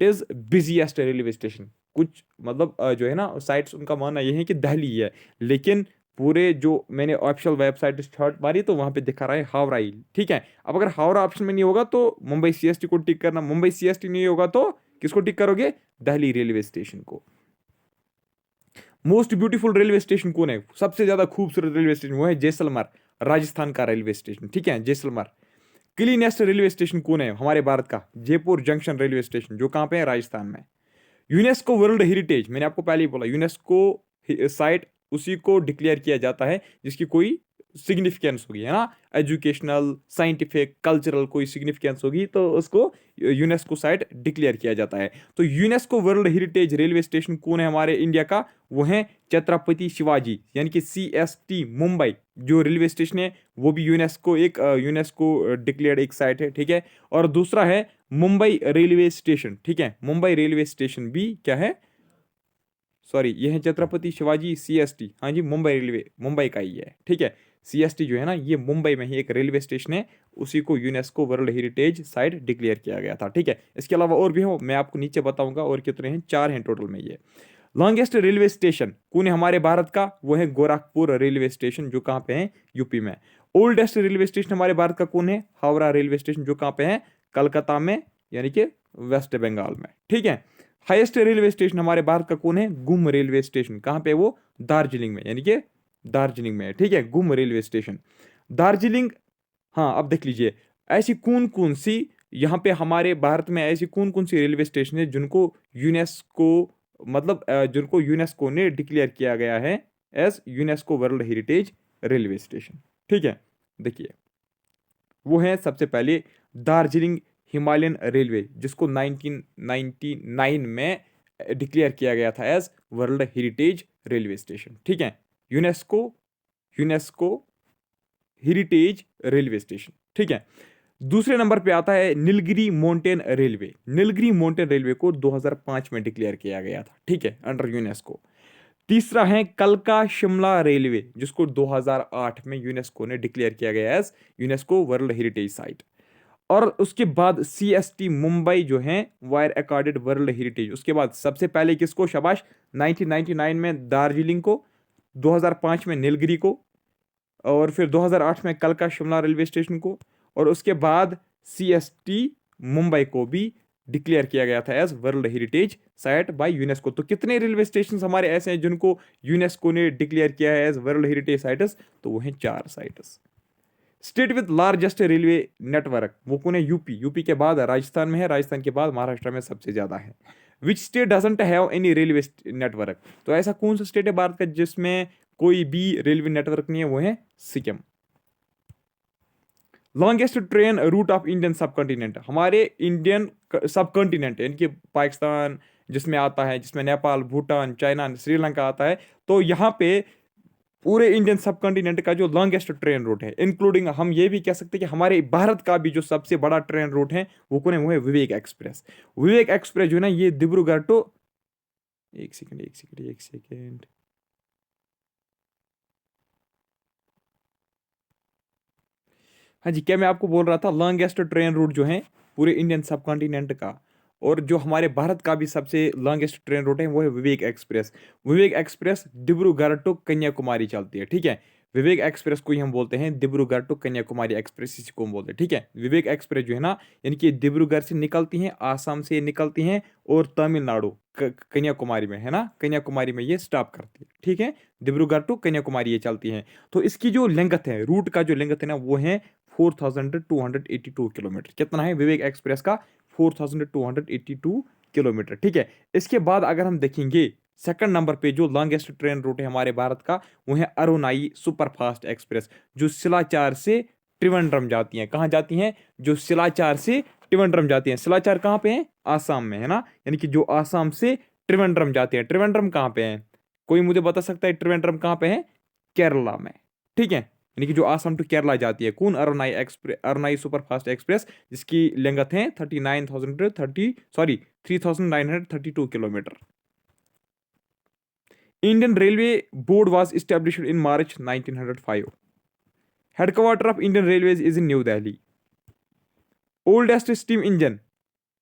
is busiest railway station. कुछ मतलब जो है ना साइट्स उनका मानना यह है कि दिल्ली है, लेकिन पूरे जो मैंने ऑफिशियल वेबसाइट शॉर्ट मारी तो वहां पे दिखा रहा है हावड़ा ही, ठीक है। अब अगर हावड़ा ऑप्शन में नहीं होगा तो मुंबई सीएसटी को टिक करना, मुंबई सीएसटी नहीं होगा तो किसको टिक करोगे, दिल्ली रेलवे स्टेशन को। मोस्ट ब्यूटीफुल रेलवे स्टेशन कौन है, सबसे ज्यादा खूबसूरत रेलवे स्टेशन वो है जैसलमेर, राजस्थान का रेलवे स्टेशन, ठीक है, जैसलमेर। क्लीनेस्ट रेलवे स्टेशन कौन है हमारे भारत का, जयपुर जंक्शन रेलवे स्टेशन, जो कहां पे है, राजस्थान में। यूनेस्को वर्ल्ड हेरिटेज, मैंने आपको पहले ही बोला यूनेस्को साइट उसी को डिक्लेयर किया जाता है जिसकी कोई सिग्निफिकेंस होगी, है ना, एजुकेशनल, साइंटिफिक, कल्चरल कोई सिग्निफिकेंस होगी तो उसको यूनेस्को साइट डिक्लेयर किया जाता है। तो UNESCO world heritage railway station कौन है हमारे इंडिया का, वो है छत्रपति शिवाजी, यानी कि सीएसटी मुंबई जो रेलवे स्टेशन है वो भी यूनेस्को यूनेस्को डिक्लेयर्ड एक साइट है, ठीक है। और दूसरा है मुंबई रेलवे स्टेशन, ठीक है, मुंबई रेलवे स्टेशन भी क्या है, सॉरी ये है छत्रपति शिवाजी सीएसटी, हाँ जी, मुंबई रेलवे, मुंबई का ही है, ठीक है। CST जो है ना, ये मुंबई में ही एक रेलवे स्टेशन है, उसी को UNESCO world heritage site declare किया गया था। ठीक है, इसके अलावा और भी हो, मैं आपको नीचे बताऊंगा और कितने हैं, 4 हैं टोटल में ये। लॉन्गेस्ट रेलवे स्टेशन कौन है हमारे भारत का, वो है गोरखपुर रेलवे स्टेशन, जो कहाँ पे है, यूपी में। ओल्डेस्ट रेलवे स्टेशन हमारे भारत का कौन है, हावड़ा रेलवे स्टेशन, जो कहाँ पे है, कलकत्ता में, यानी कि वेस्ट बंगाल में। ठीक है, हाईएस्ट रेलवे स्टेशन हमारे भारत का कौन है, गुम रेलवे स्टेशन, कहाँ पे, वो दार्जिलिंग में, यानी कि दार्जिलिंग में है। ठीक है, गुम रेलवे स्टेशन दार्जिलिंग। हाँ, अब देख लीजिए, ऐसी कौन कौन सी यहाँ पे हमारे भारत में ऐसी कौन कौन सी रेलवे स्टेशन है जिनको यूनेस्को, मतलब जिनको यूनेस्को ने डिक्लेयर किया गया है as UNESCO world heritage railway station. ठीक है, देखिए, वो है सबसे पहले दार्जिलिंग हिमालयन रेलवे, जिसको 1999 में डिक्लेयर किया गया था as world heritage railway station. ठीक है, UNESCO UNESCO heritage railway station. ठीक है, दूसरे नंबर पे आता है Nilgiri mountain railway. Nilgiri mountain railway को 2005 में डिक्लेयर किया गया था। ठीक है, अंडर यूनेस्को। तीसरा है कलका शिमला रेलवे, जिसको 2008 में यूनेस्को ने डिक्लेयर किया गया as UNESCO world heritage site. और उसके बाद CST मुंबई जो है वायर अकॉर्डेड वर्ल्ड हेरिटेज। उसके बाद सबसे पहले किसको, शाबाश, 1999 में दार्जिलिंग को, 2005 में नीलगिरी को, और फिर 2008 में कलका शिमला रेलवे स्टेशन को, और उसके बाद CST मुंबई को भी डिक्लेयर किया गया था as world heritage site by UNESCO. तो कितने रेलवे स्टेशन हमारे ऐसे हैं जिनको यूनेस्को ने डिक्लेयर किया है एज वर्ल्ड हेरिटेज साइट्स, तो वो हैं 4 sites. State with largest railway network, वो कौन है, यूपी के बाद राजस्थान में है, राजस्थान के बाद महाराष्ट्र में सबसे ज्यादा है। Which state doesn't have any railway network, तो ऐसा कौन सा स्टेट है भारत का जिसमें कोई भी रेलवे नेटवर्क नहीं है, वो है Sikkim. Longest train root of Indian सब कॉन्टिनेंट, हमारे इंडियन सब कॉन्टिनेंट यानी कि पाकिस्तान जिसमें आता है, जिसमें नेपाल, भूटान, चाइना, श्रीलंका आता है, तो यहाँ पे पूरे इंडियन सब कॉन्टिनेंट का जो लॉन्गेस्ट ट्रेन रूट है, इंक्लूडिंग हम ये भी कह सकते हैं कि हमारे भारत का भी जो सबसे बड़ा ट्रेन रूट है वो कौन है, वो है विवेक एक्सप्रेस। विवेक एक्सप्रेस जो है ना, ये डिब्रूगढ़ टू, एक सेकेंड, हाँ जी, क्या मैं आपको बोल रहा था, लॉन्गेस्ट ट्रेन रूट जो है पूरे इंडियन सब कॉन्टिनेंट का, और जो हमारे भारत का भी सबसे लॉन्गेस्ट ट्रेन रूट है वो है Vivek express. Vivek express Dibrugarh to Kanyakumari चलती है। ठीक है, विवेक एक्सप्रेस को ही हम बोलते हैं डिब्रूगढ़ टू कन्याकुमारी एक्सप्रेस, इसी को हम बोलते हैं। ठीक है, विवेक एक्सप्रेस जो है ना, यानी कि डिब्रूगढ़ से निकलती हैं, आसाम से निकलती हैं, और तमिलनाडु कन्याकुमारी में है ना, कन्याकुमारी में ये स्टॉप करती है। ठीक है, डिब्रूगढ़ टू कन्याकुमारी ये चलती हैं। तो इसकी जो लेंथ है, रूट का जो लेंथ है ना, वो है 4282 किलोमीटर। कितना है विवेक एक्सप्रेस का, 4282 किलोमीटर। ठीक है, इसके बाद अगर हम देखेंगे सेकंड नंबर पे जो लॉन्गेस्ट ट्रेन रूट है हमारे भारत का, वो है अरुणाई सुपरफास्ट एक्सप्रेस, जो सिलाचार से त्रिवेंद्रम जाती हैं। कहाँ जाती हैं, जो सिलाचार से त्रिवेंद्रम जाती हैं। सिलाचार कहाँ पे है, आसाम में है ना, यानी कि जो आसाम से त्रिवेंद्रम जाती है। त्रिवेंद्रम कहाँ पे है, कोई मुझे बता सकता है त्रिवेंद्रम कहाँ पे है, केरला में। ठीक है, यानी कि जो आसाम टू केरला जाती है, कौन, अरुणाई एक्सप्रेस, अरुणाई सुपरफास्ट एक्सप्रेस, जिसकी लेंथ है 3932 kilometre. Indian railway board was established in March 1905. Headquarter of Indian railways is in new Delhi. Oldest steam engine,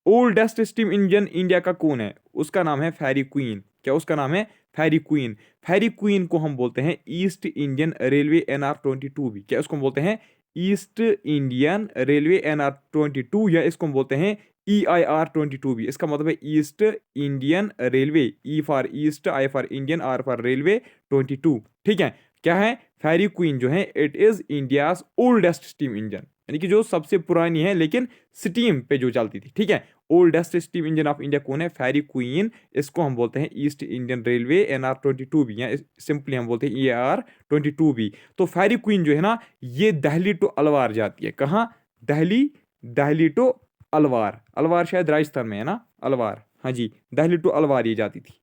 oldest steam engine India का कौन है, उसका नाम है फेरी क्वीन। क्या उसका नाम है, फेरी क्वीन। फेरी क्वीन को हम बोलते हैं ईस्ट इंडियन रेलवे NR-22 भी। क्या उसको हम बोलते हैं, ईस्ट इंडियन रेलवे NR-22, या इसको हम बोलते हैं EIR-22 भी। इसका मतलब है East Indian railway, E for East, I for Indian, R for railway 22। ठीक है, क्या है, फेरी क्वीन जो है, it is India's oldest steam engine, यानी कि जो सबसे पुरानी है लेकिन स्टीम पे जो चलती थी। ठीक है, oldest steam engine of India कौन है, फेरी क्वीन। इसको हम बोलते हैं ईस्ट इंडियन रेलवे NR-22 भी, या सिंपली हम बोलते हैं EIR-22 भी। तो फेरी क्वीन जो है ना, ये दिल्ली टू अलवार जाती है। कहाँ, दिल्ली टू अलवार, अलवार शायद राजस्थान में है ना, अलवार, हाँ जी, दिल्ली टू अलवार ये जाती थी।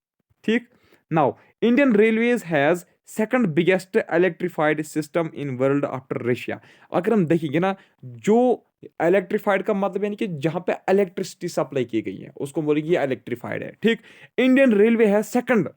ठीक, now Indian railways has second biggest electrified system in world after Russia. अगर हम देखेंगे ना, जो इलेक्ट्रिफाइड का मतलब यानी कि जहां पे इलेक्ट्रिसिटी सप्लाई की गई है उसको बोलेगी ये इलेक्ट्रिफाइड है। ठीक, इंडियन रेलवे है सेकंड,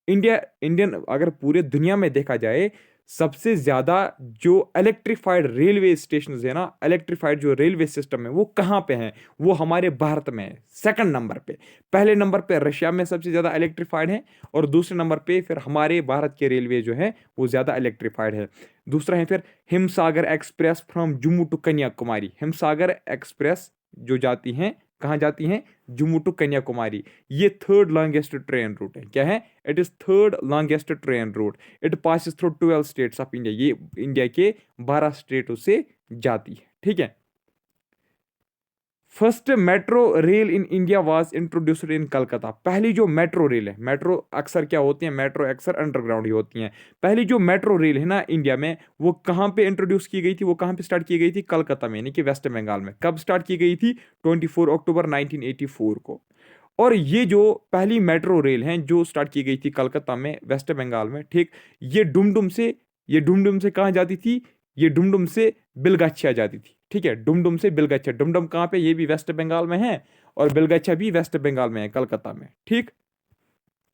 इंडियन अगर पूरे दुनिया में देखा जाए सबसे ज़्यादा जो इलेक्ट्रिफाइड रेलवे स्टेशन है ना, इलेक्ट्रिफाइड जो रेलवे सिस्टम है वो कहाँ पे है? वो हमारे भारत में है, सेकंड नंबर पे। पहले नंबर पे रशिया में सबसे ज़्यादा इलेक्ट्रिफाइड है, और दूसरे नंबर पे फिर हमारे भारत के रेलवे जो है वो ज़्यादा इलेक्ट्रिफाइड है। दूसरा है फिर Himsagar express from Jammu to Kanyakumari. Himsagar express जो जाती हैं, कहाँ जाती हैं? जम्मू टू कन्याकुमारी। ये थर्ड लॉन्गेस्ट ट्रेन रूट है। क्या है? It is third longest train route. It passes through 12 states of India. ये इंडिया के 12 स्टेटों से जाती है। ठीक है। First metro rail in India was introduced in Calcutta. पहली जो मेट्रो रेल है, मेट्रो अक्सर क्या होती है? मेट्रो अक्सर अंडरग्राउंड ही होती हैं। पहली जो मेट्रो रेल है ना इंडिया में, वो कहाँ पे इंट्रोड्यूस की गई थी? वो कहाँ पे स्टार्ट की गई थी? कलकत्ता में, यानी कि वेस्ट बंगाल में। कब स्टार्ट की गई थी? 24 अक्टूबर 1984 को। और ये जो पहली मेट्रो रेल है जो स्टार्ट की गई थी कलकत्ता में, वेस्ट बंगाल में, ठीक, ये डुमडुम से कहाँ जाती थी? ये डुमडुम से बिलगाछिया जाती थी। ठीक है, डुमडुम से बिलगाछिया। डुमडुम कहाँ पे? ये भी वेस्ट बंगाल में है, और बिलगाछिया भी वेस्ट बंगाल में है, कलकत्ता में। ठीक,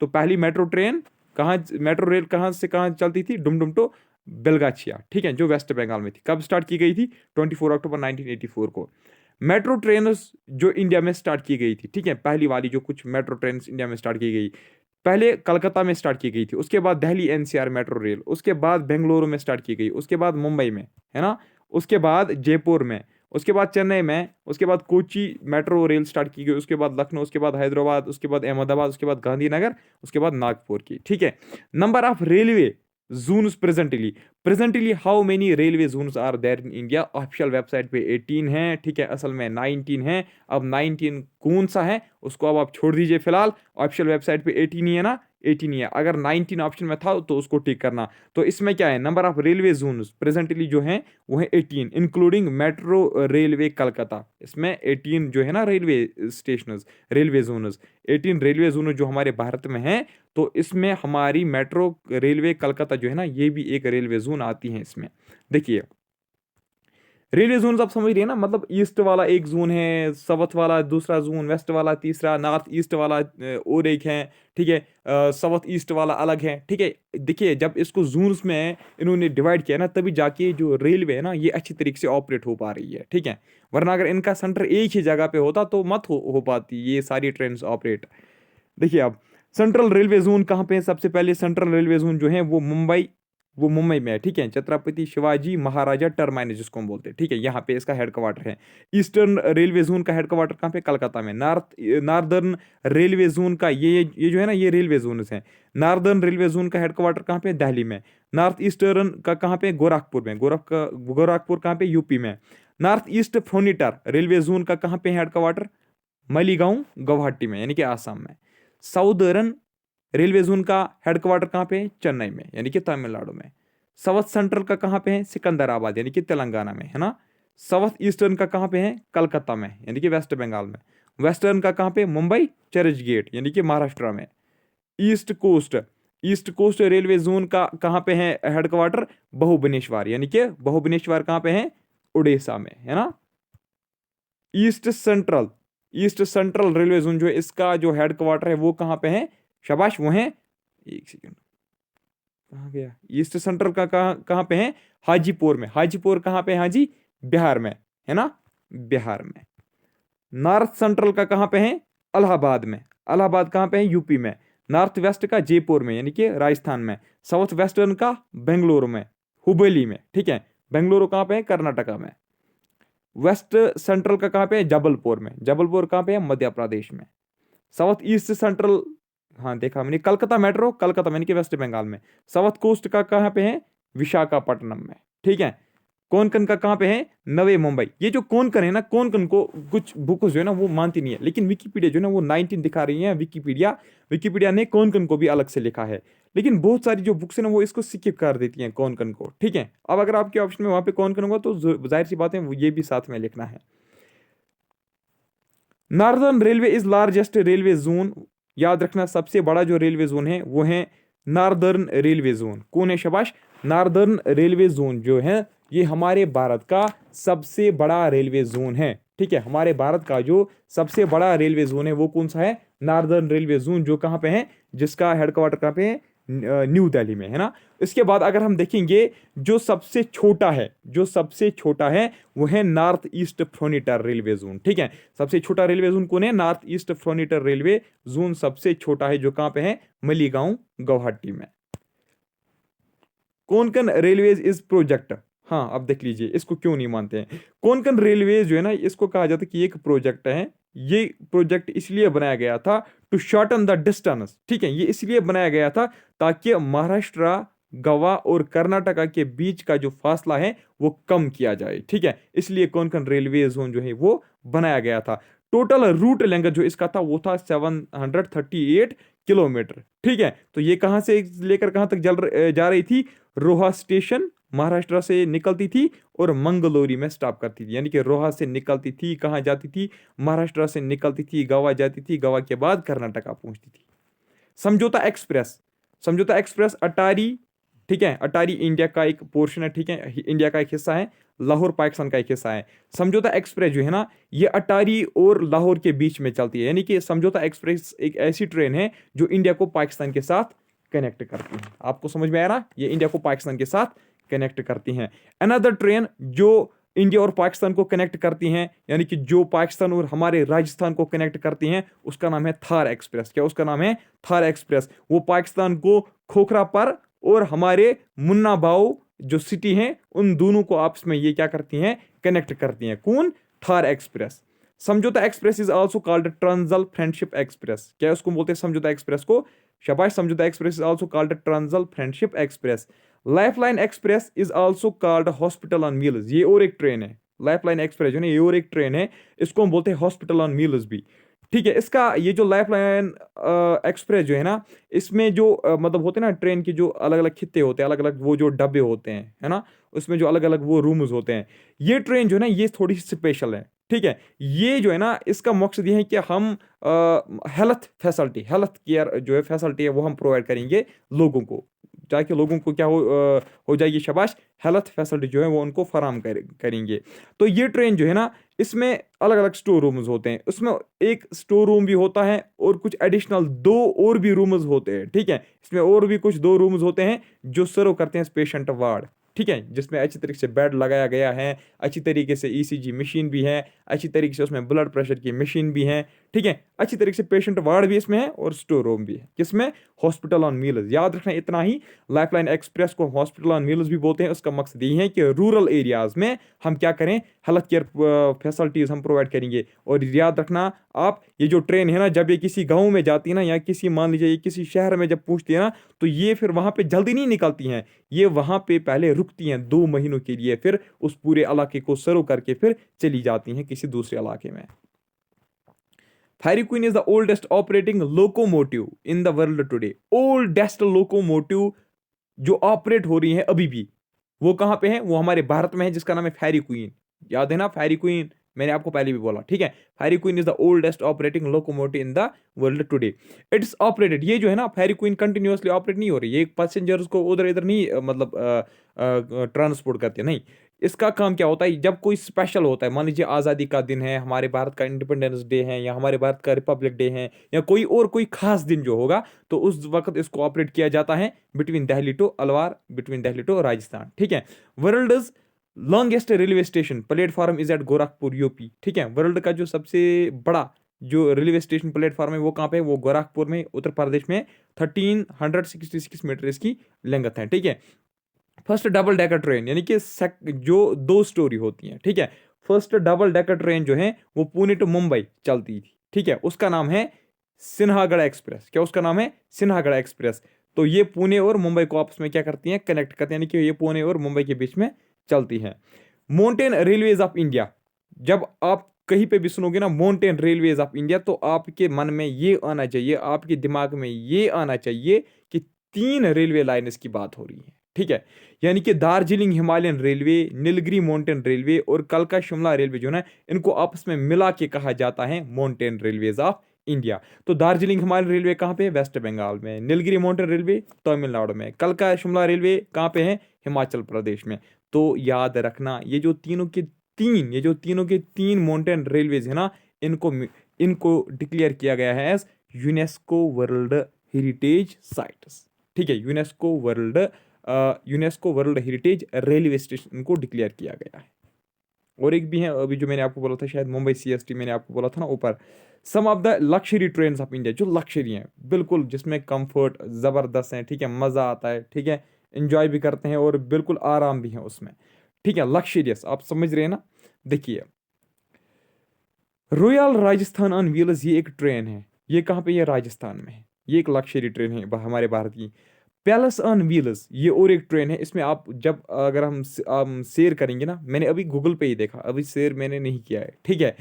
तो पहली मेट्रो रेल कहाँ से कहाँ चलती थी? डुमडुम टू बेलगाछिया। ठीक है, जो वेस्ट बंगाल में थी। कब स्टार्ट की गई थी? 24 अक्टूबर 1984 को। मेट्रो ट्रेन जो इंडिया में स्टार्ट की गई थी, ठीक है, पहली वाली जो कुछ मेट्रो ट्रेन इंडिया में स्टार्ट की गई, पहले कलकत्ता में स्टार्ट की गई थी, उसके बाद दिल्ली एनसीआर मेट्रो रेल, उसके बाद बेंगलुरु में स्टार्ट की गई, उसके बाद मुंबई में, है ना, उसके बाद जयपुर में, उसके बाद चेन्नई में, उसके बाद कोची मेट्रो रेल स्टार्ट की गई, उसके बाद लखनऊ, उसके बाद हैदराबाद, उसके बाद अहमदाबाद, उसके बाद गांधीनगर, उसके बाद नागपुर की। ठीक है। Number of railway zones presently how many railway zones are there in India? Official website पे 18 है, ठीक है, असल में 19 है। अब 19 कौन सा है उसको अब आप छोड़ दीजिए फिलहाल। ऑफिशियल वेबसाइट पे 18 ही है ना, 18 ही है। अगर 19 ऑप्शन में था तो उसको टिक करना। तो इसमें क्या है? Number of railway zones presently जो है वो है 18, इंक्लूडिंग मेट्रो रेलवे कलकत्ता। इसमें 18 जो है ना railway station, railway zones, 18 railway zone जो हमारे भारत में है, तो इसमें हमारी मेट्रो रेलवे कलकत्ता जो है ना, ये भी एक रेलवे जोन आती है इसमें। देखिए, रेलवे जोन आप समझ रही है ना, मतलब ईस्ट वाला एक जोन है, साउथ वाला दूसरा जोन, वेस्ट वाला तीसरा, नॉर्थ ईस्ट वाला और एक है। ठीक है, साउथ ईस्ट वाला अलग है। ठीक है, देखिए, जब इसको जोन्स में इन्होंने डिवाइड किया ना, तभी जाके जो रेलवे है ना ये अच्छी तरीके से ऑपरेट हो पा रही है। ठीक है, वरना अगर इनका सेंटर एक ही जगह पे होता तो मत हो पाती ये सारी ट्रेन ऑपरेट। देखिए, अब सेंट्रल रेलवे जोन कहाँ पे है? सबसे पहले सेंट्रल रेलवे जोन जो है वो मुंबई में है। ठीक है, छत्रपति शिवाजी महाराजा टर्माइनस जिसको हम बोलते हैं। ठीक है, यहाँ पे इसका हेडक्वार्टर है। ईस्टर्न रेलवे जोन का हेडक्वार्टर कहाँ पे? कलकत्ता में। नॉर्दर्न रेलवे जोन का ये जो है ना, ये रेलवे जोन है। नॉर्दर्न रेलवे जोन का हेडक्वार्टर कहाँ पे? दिल्ली में। नॉर्थ ईस्टर्न का कहाँ पे? गोरखपुर में। गोरखपुर कहाँ पे? यूपी में। North east frontier railway zone का कहाँ पे हेडक्वार्टर? मलीगांव, गुवाहाटी में, यानी कि आसाम में। साउदर्न रेलवे जोन का हेडक्वार्टर कहाँ पे है? चेन्नई में, यानी कि तमिलनाडु में। साउथ सेंट्रल का कहाँ पे है? सिकंदराबाद, यानी कि तेलंगाना में, है ना। साउथ ईस्टर्न का कहाँ पे है? कलकत्ता में, यानी कि वेस्ट बंगाल में। वेस्टर्न का कहाँ पे? मुंबई चर्च गेट, यानी कि महाराष्ट्र में। ईस्ट कोस्ट रेलवे जोन का कहाँ पे है हेडक्वार्टर? बहुबनेश्वर, यानी कि बहुबनेश्वर कहाँ पे है? उड़ीसा में, है ना। ईस्ट सेंट्रल रेलवे जोन जो है, इसका जो हेडक्वार्टर है वो कहाँ पे है? शाबाश, वो है, एक सेकंड, कहाँ गया? ईस्ट सेंट्रल का कहाँ कहाँ पे है? हाजीपुर में। हाजीपुर कहाँ पे है? हाजी, बिहार में, है ना, बिहार में। नॉर्थ सेंट्रल का कहाँ पे है? इलाहाबाद में। इलाहाबाद कहाँ पे है? यूपी में। नॉर्थ वेस्ट का जयपुर में, यानी कि राजस्थान में। साउथ वेस्टर्न का बेंगलुरु में, हुबली में। ठीक है, बेंगलुरु कहाँ पे है? कर्नाटका में। वेस्ट सेंट्रल का कहाँ पे है? जबलपुर में। जबलपुर कहाँ पे है? मध्य प्रदेश में। साउथ ईस्ट सेंट्रल, हाँ देखा मैंने, कलकत्ता मेट्रो, कलकत्ता यानी कि वेस्ट बंगाल में। साउथ कोस्ट का कहाँ पे है? विशाखापट्टनम में। ठीक है, कोंकण का कहाँ पे है? नवे मुंबई। ये जो कोंकण है ना, कोंकण को कुछ बुक जो है ना वो मानती नहीं है, लेकिन विकीपीडिया जो है ना वो 19 दिखा रही है। विकीपीडिया ने कोंकण को भी अलग से लिखा है, लेकिन बहुत सारी जो बुक्स है ना वो इसको स्किप कर देती हैं कोंकण को। ठीक है, अब अगर आपके ऑप्शन में वहां पे कोंकण होगा तो जाहिर सी बात है वो ये भी साथ में लिखना है। Northern railway is largest railway zone. याद रखना, सबसे बड़ा जो रेलवे जोन है वो है नॉर्दर्न रेलवे जोन। कौन है? शाबाश, नॉर्दर्न रेलवे जोन जो है ये हमारे भारत का सबसे बड़ा रेलवे जोन है। ठीक है, हमारे भारत का जो सबसे बड़ा रेलवे जोन है वो कौन सा है? नॉर्दर्न रेलवे जोन, जो कहाँ पे है? जिसका हेडक्वार्टर कहाँ पे है? न्यू दिल्ली में, है ना। इसके बाद अगर हम देखेंगे जो सबसे छोटा है, वो है north east frontier railway zone. ठीक है, सबसे छोटा रेलवे जोन कौन है? North east frontier railway zone सबसे छोटा है, जो कहाँ पे है? मलीगांव, गुवाहाटी में। Konkan railways is project. हाँ, अब देख लीजिए इसको क्यों नहीं मानते हैं। कोंकण रेलवेज जो है ना, इसको कहा जाता है कि एक प्रोजेक्ट है। ये प्रोजेक्ट इसलिए बनाया गया था टू शॉर्टन द डिस्टेंस। ठीक है, ये इसलिए बनाया गया था ताकि महाराष्ट्र, गोवा और कर्नाटका के बीच का जो फासला है वो कम किया जाए। ठीक है, इसलिए कोंकण रेलवे जोन जो है वो बनाया गया था। टोटल रूट लेंथ जो इसका था वो था 738 किलोमीटर। ठीक है, तो ये कहां से लेकर कहां तक जा रही थी? रोहा स्टेशन महाराष्ट्र से निकलती थी और मंगलोरी में स्टॉप करती थी। यानी कि रोहा से निकलती थी, कहां जाती थी? महाराष्ट्र से निकलती थी, गोवा जाती थी, गोवा के बाद कर्नाटका पहुंचती थी। समझौता एक्सप्रेस, समझौता एक्सप्रेस अटारी। ठीक है, अटारी इंडिया का एक पोर्शन है। ठीक है, इंडिया का एक हिस्सा है, लाहौर पाकिस्तान का एक हिस्सा है। समझौता एक्सप्रेस जो है ना, ये अटारी और लाहौर के बीच में चलती है। यानी कि समझौता एक्सप्रेस एक ऐसी ट्रेन है जो इंडिया को पाकिस्तान के साथ कनेक्ट करती है। आपको समझ में आ रहा? ये इंडिया को पाकिस्तान के साथ कनेक्ट करती हैं। अनदर ट्रेन जो इंडिया और पाकिस्तान को कनेक्ट करती हैं, यानी कि जो पाकिस्तान और हमारे राजस्थान को कनेक्ट करती हैं, उसका नाम है थार एक्सप्रेस। क्या उसका नाम है? थार एक्सप्रेस। वो पाकिस्तान को खोखरा पर और हमारे मुन्ना भाऊ जो सिटी हैं, उन दोनों को आपस में ये क्या करती हैं? कनेक्ट करती हैं। कौन? Thar express. Samjhauta express is also called ट्रांजल फ्रेंडशिप एक्सप्रेस। क्या उसको बोलते हैं समझौता एक्सप्रेस को? शाबाश, Samjhauta express is also called ट्रांजल friendship express. Lifeline express is also called hospital on wheels. ये और एक ट्रेन है, लाइफलाइन एक्सप्रेस जो है ये और एक ट्रेन है, इसको हम बोलते हैं हॉस्पिटल ऑन व्हील्स भी। ठीक है, इसका ये जो लाइफलाइन एक्सप्रेस जो है ना, इसमें जो मतलब होते हैं ना ट्रेन के जो अलग अलग खित्ते होते हैं, अलग अलग वो जो डब्बे होते हैं, है ना, उसमें जो अलग अलग वो रूम्स होते हैं। ये ट्रेन जो है ना, ये थोड़ी सी स्पेशल है। ठीक है, ये जो है ना, इसका मकसद ये है कि हम हेल्थ फैसिलिटी, हेल्थ केयर जो है फैसिलिटी है वो हम प्रोवाइड करेंगे लोगों को, ताकि लोगों को क्या हो जाएगी, शाबाश, हेल्थ फैसिलिटी जो है वो उनको फराम करेंगे। तो ये ट्रेन जो है ना, इसमें अलग अलग स्टोर रूम्स होते हैं। उसमें एक स्टोर रूम भी होता है और कुछ एडिशनल 2 और भी रूम्स होते हैं। ठीक है, इसमें और भी कुछ 2 रूम्स होते हैं जो सर्व करते हैं पेशेंट वार्ड। ठीक है, जिसमें अच्छी तरीके से बेड लगाया गया है, अच्छी तरीके से ईसीजी मशीन भी है, अच्छी तरीके से उसमें ब्लड प्रेशर की मशीन भी है। ठीक है, अच्छी तरीके से पेशेंट वार्ड भी इसमें है और स्टोर रूम भी है। किसमें? Hospital on wheels. याद रखना इतना ही, लाइफलाइन एक्सप्रेस को हॉस्पिटल ऑन व्हील्स भी बोलते हैं। उसका मकसद यही है कि रूरल एरियाज में हम क्या करें? हेल्थ केयर फैसिलिटीज हम प्रोवाइड करेंगे। और याद रखना आप, ये जो ट्रेन है ना, जब ये किसी गांव में जाती है ना, या किसी मान लीजिए ये किसी शहर में जब पहुंचती है ना, तो ये फिर वहां पे जल्दी नहीं निकलती हैं। ये वहां पे पहले रुकती हैं 2 महीनों के लिए, फिर उस पूरे इलाके को सर्व करके फिर चली जाती हैं किसी दूसरे इलाके में। Fairy Queen is the oldest operating locomotive in the world today. Oldest locomotive जो ऑपरेट हो रही है अभी भी, वो कहां पे है? वो हमारे भारत में है, जिसका नाम है फेरी क्वीन। याद है ना फेरी क्वीन? मैंने आपको पहले भी बोला। ठीक है, Fairy Queen is the oldest operating locomotive in the world today. It's operated, ये जो है ना फेरी क्वीन कंटिन्यूअसली ऑपरेट नहीं हो रही है, पैसेंजर्स को उधर इधर नहीं मतलब ट्रांसपोर्ट करती है, नहीं। इसका काम क्या होता है? जब कोई स्पेशल होता है, मान लीजिए आज़ादी का दिन है, हमारे भारत का इंडिपेंडेंस डे है, या हमारे भारत का रिपब्लिक डे है, या कोई खास दिन जो होगा, तो उस वक्त इसको ऑपरेट किया जाता है between Delhi to Alwar, between Delhi to Rajasthan. ठीक है, world longest railway station platform is at Gorakhpur, UP. ठीक है, वर्ल्ड का जो सबसे बड़ा जो रेलवे स्टेशन प्लेटफॉर्म है वो कहाँ पे है? वो गोरखपुर में, उत्तर प्रदेश में। 1366 मीटर इसकी लेंथ है। ठीक है, फर्स्ट डबल डेकर ट्रेन, यानी कि जो 2 स्टोरी होती है। ठीक है, फर्स्ट डबल डेकर ट्रेन जो है वो पुणे टू मुंबई चलती थी। ठीक है, उसका नाम है सिन्हागढ़ एक्सप्रेस। क्या उसका नाम है? सिन्हागढ़ एक्सप्रेस। तो ये पुणे और मुंबई को आपस में क्या करती हैं? कनेक्ट करती हैं, यानी कि ये पुणे और मुंबई के बीच में चलती हैं। माउंटेन रेलवेज ऑफ इंडिया, जब आप कहीं पे भी सुनोगे ना माउंटेन रेलवेज ऑफ इंडिया, तो आपके मन में ये आना चाहिए, आपके दिमाग में ये आना चाहिए कि 3 रेलवे लाइन इसकी बात हो रही है। ठीक है, यानी कि Darjeeling Himalayan railway, Nilgiri mountain railway और कलका शिमला रेलवे जो है ना, इनको आपस में मिला के कहा जाता है माउंटेन रेलवेज ऑफ इंडिया। तो दार्जिलिंग हिमालयन रेलवे कहाँ पे है? वेस्ट बंगाल में। नीलगिरी माउंटेन रेलवे तमिलनाडु में। कलका शिमला रेलवे कहाँ पे है? हिमाचल प्रदेश में। तो याद रखना, ये जो तीनों के तीन माउंटेन रेलवेज है ना, इनको डिक्लेयर किया गया है as UNESCO world heritage sites. ठीक है, UNESCO world heritage railway station को डिक्लेयर किया गया है। और एक भी है अभी जो मैंने आपको बोला था, शायद मुंबई CST मैंने आपको बोला था ना ऊपर, some of the luxury train of India, जो लग्जरी हैं बिल्कुल, जिसमें कंफर्ट ज़बरदस्त है, ठीक है, मज़ा आता है, ठीक है, एंजॉय भी करते हैं और बिल्कुल आराम भी है उसमें, ठीक है, लग्जरियस, आप समझ रहे हैं ना। देखिए, रॉयल राजस्थान ऑन व्हील्स, ये एक ट्रेन है, ये कहाँ पे, ये राजस्थान में है, ये एक लग्जरी ट्रेन है हमारे भारत की। पैलेस ऑन व्हील्स, ये और एक ट्रेन है, इसमें आप जब अगर हम सैर करेंगे ना, मैंने अभी गूगल पे ही देखा, अभी सैर मैंने नहीं किया है, ठीक है।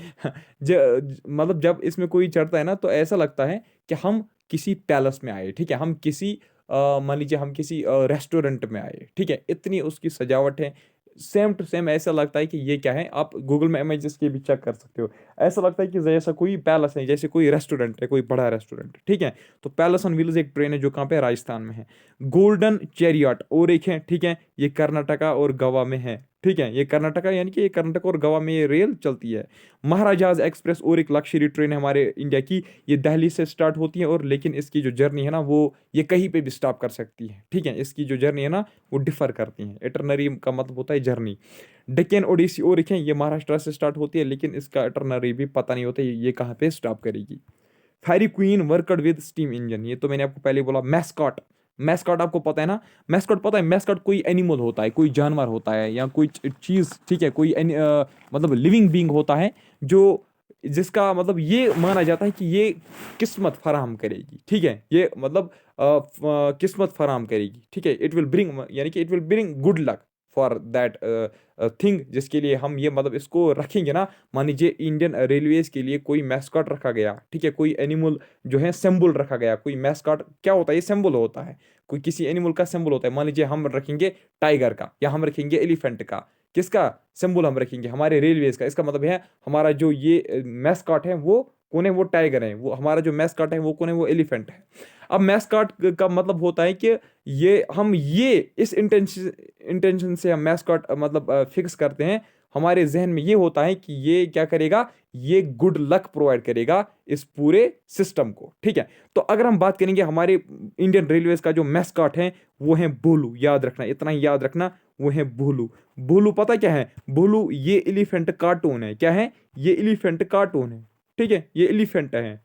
मतलब जब इसमें कोई चढ़ता है ना तो ऐसा लगता है कि हम किसी पैलेस में आए, ठीक है, हम किसी मान लीजिए हम किसी रेस्टोरेंट में आए, ठीक है, इतनी उसकी सजावट है, सेम टू सेम ऐसा लगता है कि ये क्या है, आप गूगल में इमेजेस के भी चेक कर सकते हो, ऐसा लगता है कि जैसा कोई पैलेस है, जैसे कोई रेस्टोरेंट है, कोई बड़ा रेस्टोरेंट, ठीक है। तो पैलेस ऑन व्हील्स एक ट्रेन है जो कहाँ पे, राजस्थान में है। गोल्डन चैरियट और एक है, ठीक है, ये कर्नाटका और गोवा में है, ठीक है, ये कर्नाटका, यानी कि ये कर्नाटक और गोवा में ये रेल चलती है। महाराजाज एक्सप्रेस और एक लग्जरी ट्रेन है हमारे इंडिया की, ये दिल्ली से स्टार्ट होती है, और लेकिन इसकी जो जर्नी है ना वो ये कहीं पे भी स्टॉप कर सकती है, ठीक है, इसकी जो जर्नी है ना वो डिफर करती है, इटरनरी का मतलब होता है जर्नी। डेक्कन ओडिसी और एक है, ये महाराष्ट्र से स्टार्ट होती है, लेकिन इसका इटरनरी भी पता नहीं होता ये कहाँ पे स्टॉप करेगी। Fairy Queen worked with steam engine, ये तो मैंने आपको पहले बोला। मैस्कॉट, मैस्कॉट आपको पता है ना, मैस्कॉट पता है, मैस्कॉट कोई एनिमल होता है, कोई जानवर होता है, या कोई चीज़, ठीक है, कोई मतलब लिविंग बींग होता है, जो जिसका मतलब ये माना जाता है कि ये किस्मत फराहम करेगी, ठीक है, ये मतलब किस्मत फराहम करेगी, ठीक है, इट विल ब्रिंग, यानी कि it will bring good luck for that thing, जिसके लिए हम ये मतलब इसको रखेंगे ना। मान लीजिए इंडियन रेलवेज के लिए कोई मैस्कॉट रखा गया, ठीक है, कोई एनिमल जो है सिंबल रखा गया, कोई मैस्कॉट क्या होता है, ये सिंबल होता है, कोई किसी एनिमल का सिंबल होता है, मान लीजिए हम रखेंगे टाइगर का, या हम रखेंगे एलिफेंट का, किसका सिंबल हम रखेंगे, हमारे रेलवेज का, इसका मतलब है हमारा जो ये मैस्कॉट है वो कौन है, वो टाइगर है, वो हमारा जो मैस्कॉट है वो कौन है, वो एलिफेंट है। अब मैस्कॉट का मतलब होता है कि ये हम ये इस इंटेंशन से हम मैस्कॉट मतलब फिक्स करते हैं, हमारे जहन में ये होता है कि ये क्या करेगा, ये गुड लक प्रोवाइड करेगा इस पूरे सिस्टम को, ठीक है। तो अगर हम बात करेंगे हमारे इंडियन रेलवेज का जो मैस्कॉट है वो है भोलू, याद रखना, इतना ही याद रखना, वो है भोलू। भोलू पता क्या है, भोलू ये एलिफेंट कार्टून है, क्या है, ये एलिफेंट कार्टून है, ठीक है, ये एलिफेंट है,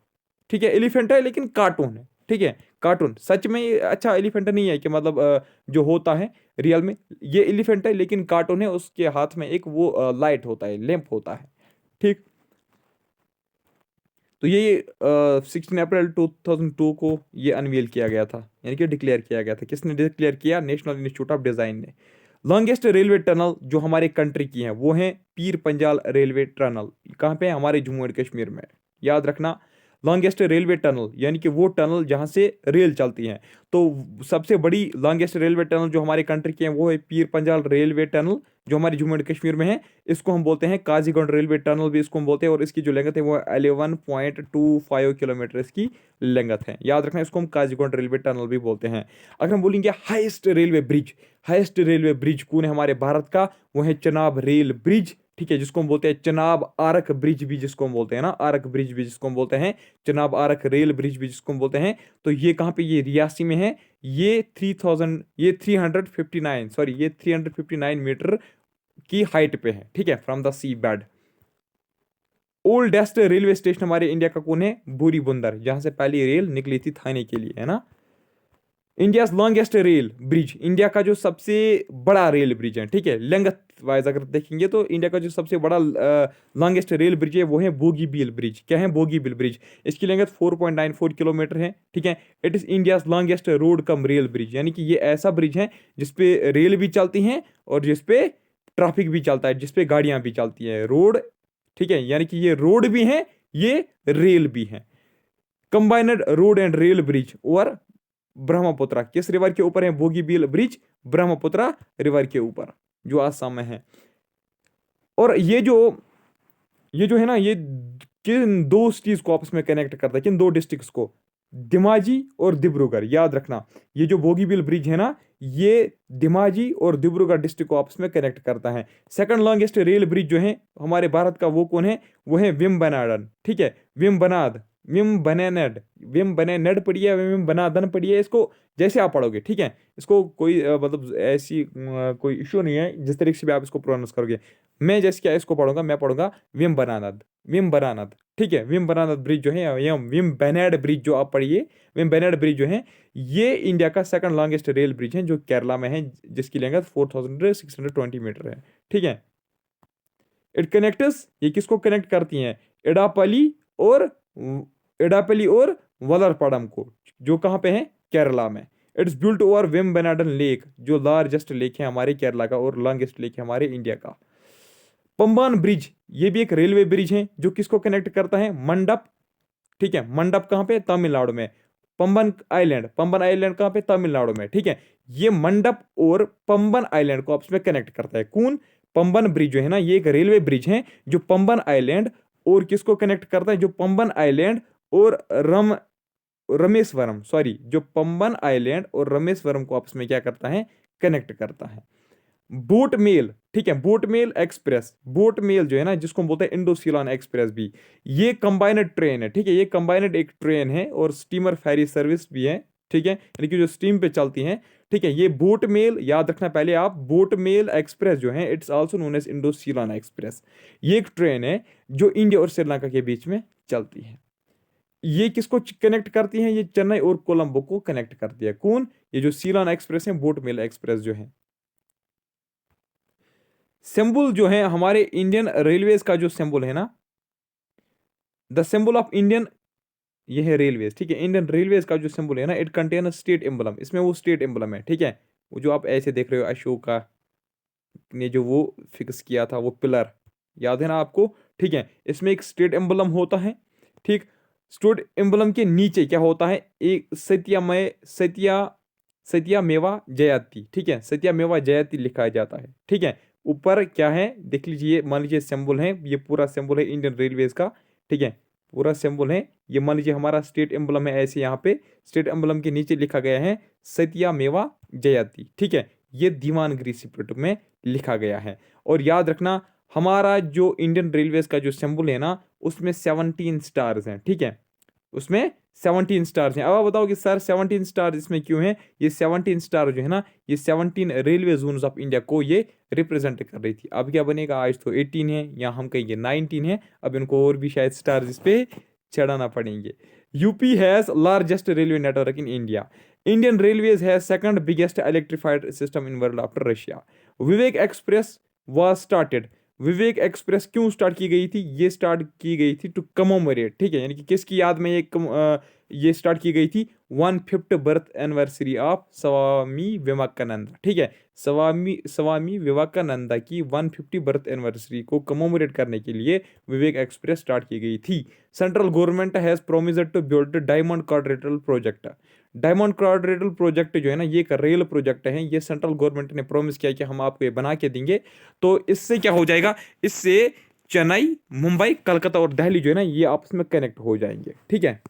ठीक है, एलिफेंट है लेकिन कार्टून है, ठीक है, कार्टून, सच में ये अच्छा एलिफेंट नहीं है कि मतलब जो होता है रियल में, ये एलिफेंट है लेकिन कार्टून है, उसके हाथ में एक वो लाइट होता है, लैंप होता है, ठीक। तो ये 16 अप्रैल 2002 को ये अनवील किया गया था, यानी कि डिक्लेयर किया गया था, किसने डिक्लेयर किया, नेशनल इंस्टीट्यूट ऑफ डिजाइन ने। लॉन्गेस्ट रेलवे टनल जो हमारे कंट्री की है वो है पीर पंजाल रेलवे टनल, कहाँ पे है, हमारे जम्मू एंड कश्मीर में, याद रखना। लॉन्गेस्ट रेलवे टनल यानी कि वो टनल जहाँ से रेल चलती है, तो सबसे बड़ी लॉन्गेस्ट रेलवे टनल जो हमारे कंट्री की है वो है पीर पंजाल रेलवे टनल, जो हमारे जम्मू एंड कश्मीर में है। इसको हम बोलते हैं काजीगुंड रेलवे टनल भी इसको हम बोलते हैं, और इसकी जो लेंथ है वो 11.25 किलोमीटर इसकी लेंथ है, याद रखना, इसको हम काजीगुंड रेलवे टनल भी बोलते हैं। अगर हम बोलेंगे highest railway bridge, highest railway bridge कौन है हमारे भारत का, वो है चनाब रेल ब्रिज, ठीक है, जिसको हम बोलते हैं चनाब आरक ब्रिज भी जिसको हम बोलते हैं ना, आरक ब्रिज भी जिसको हम बोलते हैं, चनाब आरक रेल ब्रिज भी जिसको हम बोलते हैं। तो ये कहाँ पे, ये रियासी में है, ये 359 मीटर की हाइट पे है, ठीक है, from the sea bed. Oldest railway station हमारे इंडिया का कौन है, बोरी बंदर, जहां से पहली रेल निकली थी थाने के लिए, है ना। India longest rail bridge, India का जो सबसे बड़ा रेल ब्रिज है, ठीक है, लेंथ वाइज अगर देखेंगे तो इंडिया का जो सबसे बड़ा लॉन्गेस्ट रेल ब्रिज है वो है बोगीबील ब्रिज, क्या है, बोगीबील ब्रिज, इसकी लेंथ 4.94 किलोमीटर है, ठीक है। It is India longest road cum rail bridge, यानी कि ये ऐसा ब्रिज है जिसपे रेल भी चलती हैं और जिसपे ट्रैफिक भी चलता है, जिसपे गाड़ियां भी चलती हैं, रोड, ठीक है, यानी कि ये रोड भी है, ये रेल भी है। Combined road and rail bridge और ब्रह्मपुत्र किस रिवर के ऊपर है, बोगीबील ब्रिज ब्रह्मपुत्र रिवर के ऊपर जो आसाम में है। और ये जो है ना, ये किन दो सिटीज को आपस में कनेक्ट करता है, किन दो डिस्ट्रिक्ट्स को, धेमाजी और डिब्रूगढ़, याद रखना, ये जो बोगीबील ब्रिज है ना ये धेमाजी और डिब्रूगढ़ डिस्ट्रिक्ट को आपस में कनेक्ट करता है। सेकंड लॉन्गेस्ट रेल ब्रिज जो है हमारे भारत का वो कौन है, वो है विम्बनाडन, ठीक है, विम्बनाड, विम बनेनड पढ़िए, विम बनादन पढ़िए, इसको जैसे आप पढ़ोगे, ठीक है। इसको कोई मतलब ऐसी कोई इश्यू नहीं है, जिस तरीके से भी आप इसको प्रोनाउंस करोगे। मैं जैसे क्या इसको पढ़ूंगा, मैं पढ़ूंगा विम बनानद, विम बनानद, ठीक है। विम बनानद ब्रिज जो है, या विम बेनेड ब्रिज जो आप पढ़िए, विम बेनेड ब्रिज जो है, ये इंडिया का सेकंड लॉन्गेस्ट रेल ब्रिज है, जो केरला में है, जिसकी लेंथ 4620 मीटर है, ठीक है। इट कनेक्ट्स, ये किसको कनेक्ट करती हैं, एडापली और एडापली और वलरपडम को, जो कहाँ पे है, केरला में। इट्स बिल्ट ओवर वेम्बनाडन लेक, जो लार्जेस्ट लेक है हमारे केरला का और लॉन्गेस्ट लेक है हमारे इंडिया का। पंबान ब्रिज, ये भी एक रेलवे ब्रिज है, जो किसको कनेक्ट करता है, मंडप, ठीक है। मंडप कहाँ पे, तमिलनाडु में। पंबन आइलैंड, पंबन आइलैंड कहाँ पे, तमिलनाडु में, ठीक है। ये मंडप और पंबन आइलैंड को आपस में कनेक्ट करता है कौन, पंबन ब्रिज जो है ना, ये एक रेलवे ब्रिज है जो पंबन आइलैंड और किसको कनेक्ट करता है, जो पंबन आइलैंड और रमेश्वरम, सॉरी, जो पंबन आइलैंड और रमेश्वरम को आपस में क्या करता है, कनेक्ट करता है। बोट मेल, ठीक है, boat mail express, boat mail जो है ना, जिसको हम बोलते हैं इंडो सीलान एक्सप्रेस भी, ये कंबाइनड ट्रेन है, ठीक है। ये कंबाइनड एक ट्रेन है और स्टीमर फेरी सर्विस भी है, ठीक है, यानी कि जो स्टीम पे चलती हैं, ठीक है। ये बोट मेल याद रखना पहले आप, बोट मेल एक्सप्रेस जो है, it's also known as Indo Ceylon express. ये एक ट्रेन है जो इंडिया और श्रीलंका के बीच में चलती है। ये किसको कनेक्ट करती है, ये चेन्नई और कोलंबो को कनेक्ट करती है कौन, ये जो सीलान एक्सप्रेस है, बोट मेल एक्सप्रेस जो है। सिंबल जो है हमारे इंडियन रेलवेज का, जो सिंबल है ना, द सिंबल ऑफ इंडियन, ये है रेलवेज, ठीक है। इंडियन रेलवेज का जो सिंबल है ना, इट कंटेन स्टेट एम्बलम, इसमें वो स्टेट एम्बलम है, ठीक है। वो जो आप ऐसे देख रहे हो, अशोक का ने जो वो फिक्स किया था, वो पिलर याद है ना आपको, ठीक है। इसमें एक स्टेट एम्बलम होता है, ठीक। स्टेट एम्बलम के नीचे क्या होता है, एक सत्यमय सत्या मेवा जयती, ठीक है, सत्या मेवा जयती लिखा जाता है, ठीक है। ऊपर क्या है देख लीजिए, मान लीजिए सिंबल है, ये पूरा सिंबल है इंडियन रेलवेज का, ठीक है, पूरा सिंबल है ये। मान लीजिए हमारा स्टेट एम्बलम है, ऐसे यहाँ पे स्टेट एम्बलम के नीचे लिखा गया है सत्या मेवा जयती, ठीक है। ये दीवानगिरी सिपट में लिखा गया है। और याद रखना, हमारा जो इंडियन रेलवेज का जो सिंबल है ना, उसमें 17 स्टार्स हैं, ठीक है, उसमें 17 स्टार्स हैं। अब आप बताओ कि सर 17 स्टार इसमें क्यों है, ये 17 स्टार जो है ना, ये 17 रेलवे जोन्स ऑफ इंडिया को ये रिप्रेजेंट कर रही थी। अब क्या बनेगा, आज तो 18 है, या हम कहेंगे 19 है, अब इनको और भी शायद स्टार इस पे चढ़ाना पड़ेंगे। UP has largest railway network in India. Indian railways has second biggest electrified system in world after Russia. Vivek express was started, Vivek express क्यों स्टार्ट की गई थी, ये स्टार्ट की गई थी टू कमोमोरेट, ठीक है, यानी कि किसकी याद में ये स्टार्ट की गई थी, 150 birth anniversary of Swami Vivekananda, ठीक है। स्वामी विवेकानंदा की 150 बर्थ एनिवर्सरी को कमोमोरेट करने के लिए विवेक एक्सप्रेस स्टार्ट की गई थी। Central government has promised to build diamond quadrilateral project. Diamond quadrilateral project जो है ना, ये एक रेल प्रोजेक्ट है, ये सेंट्रल गवर्नमेंट ने प्रॉमिस किया कि हम आपको ये बना के देंगे। तो इससे क्या हो जाएगा, इससे चेन्नई, मुंबई, कलकत्ता और दिल्ली जो है ना, ये आपस में कनेक्ट हो जाएंगे, ठीक है।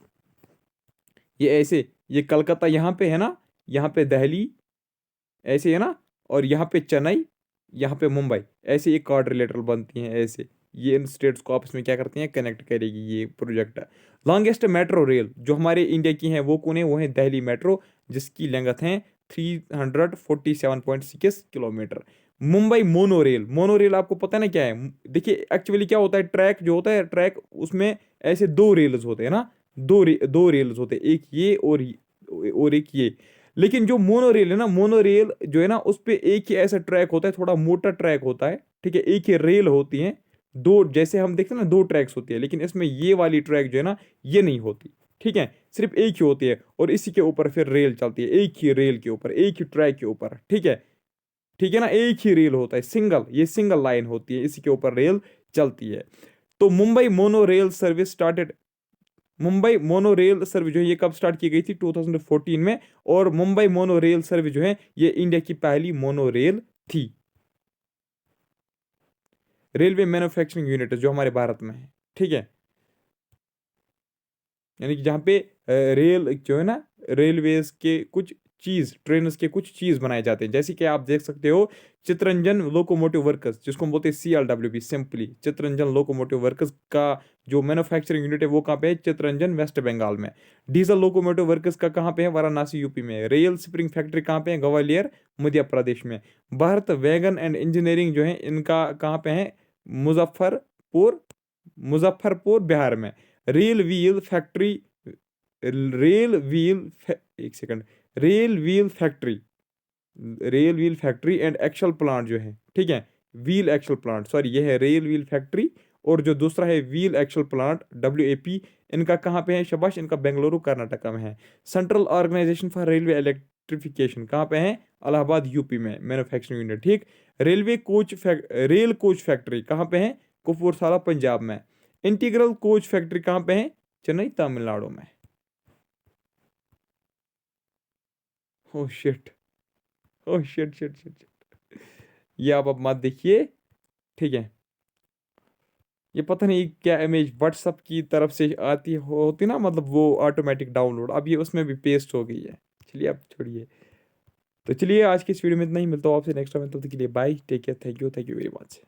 ये ऐसे, ये कलकत्ता यहाँ पे है ना, यहाँ पे दिल्ली ऐसे है ना, और यहाँ पे चेन्नई, यहाँ पे मुंबई, ऐसे एक क्वाड्रिलेटरल बनती हैं ऐसे। ये इन स्टेट्स को आपस में क्या करती हैं, कनेक्ट करेगी ये प्रोजेक्ट। लॉन्गेस्ट मेट्रो रेल जो हमारे इंडिया की है, वो कौन है, वो है दिल्ली मेट्रो, जिसकी लेंथ है 347.6 kilometre. Mumbai mono rail, mono rail आपको पता है ना क्या है, देखिए एक्चुअली क्या होता है, ट्रैक जो होता है, ट्रैक उसमें ऐसे दो रेल्स होते हैं ना, दो रेल्स होते हैं, एक ये और एक ये। लेकिन जो मोनो रेल है ना, मोनो रेल जो है ना, उस पे एक ही ऐसा ट्रैक होता है, थोड़ा मोटा ट्रैक होता है, ठीक है, एक ही रेल होती है। दो, जैसे हम देखते हैं ना, दो ट्रैक्स होती है, लेकिन इसमें ये वाली ट्रैक जो है ना, ये नहीं होती, ठीक है, सिर्फ एक ही होती है, और इसी के ऊपर फिर रेल चलती है, एक ही रेल के ऊपर, एक ही ट्रैक के ऊपर, ठीक है, ठीक है ना, एक ही रेल होता है, सिंगल, ये सिंगल लाइन होती है, इसी के ऊपर रेल चलती है। तो Mumbai mono rail service started, Mumbai mono rail service जो है, ये कब स्टार्ट की गई थी, 2014 में। और मुंबई मोनो रेल सर्विस जो है, ये इंडिया की पहली मोनो रेल थी। रेलवे मैन्युफैक्चरिंग यूनिट जो हमारे भारत में है, ठीक है, यानी कि जहाँ पे रेल जो है ना, रेलवेज के कुछ चीज़, ट्रेनर्स के कुछ चीज़ बनाए जाते हैं, जैसे कि आप देख सकते हो चितरंजन लोकोमोटिव वर्कर्स, जिसको हम बोलते हैं CLWB सिंपली, चितरंजन लोकोमोटिव वर्कर्स का जो मैन्युफैक्चरिंग यूनिट है वो कहाँ पे है? चितरंजन वेस्ट बंगाल में। डीजल लोकोमोटिव वर्कर्स का कहाँ पे है? वाराणसी यूपी में। रेल स्प्रिंग फैक्ट्री कहाँ पे है? ग्वालियर मध्य प्रदेश में। भारत वैगन एंड इंजीनियरिंग जो है इनका कहाँ पे है? मुजफ्फरपुर, मुजफ्फरपुर बिहार में। रेल व्हील फैक्ट्री, एक second, rail wheel factory, rail wheel factory and axle plant जो है, ठीक है, व्हील एक्सल प्लांट, सॉरी ये है रेल व्हील फैक्ट्री, और जो दूसरा है व्हील एक्सल प्लांट WAP, इनका कहाँ पे है? शाबाश, इनका बेंगलुरु कर्नाटका में है। Central organisation for railway electrification कहाँ पे है? इलाहाबाद यूपी में, मैन्युफैक्चरिंग यूनिट, ठीक। रेल कोच फैक्ट्री कहाँ पे है? कपूरथला पंजाब में। इंटीग्रल कोच फैक्ट्री कहाँ पे है? चेन्नई तमिलनाडु में। Oh shit, oh shit shit shit shit, ये आप अब मत देखिए, ठीक है। ये पता नहीं क्या इमेज व्हाट्सअप की तरफ से आती होती ना, मतलब वो ऑटोमेटिक डाउनलोड, अब ये उसमें भी पेस्ट हो गई है। चलिए अब छोड़िए। तो चलिए आज की इस वीडियो में इतना ही, मिलता हूँ आपसे नेक्स्ट टाइम, तब तक के लिए bye, take care, thank you very much.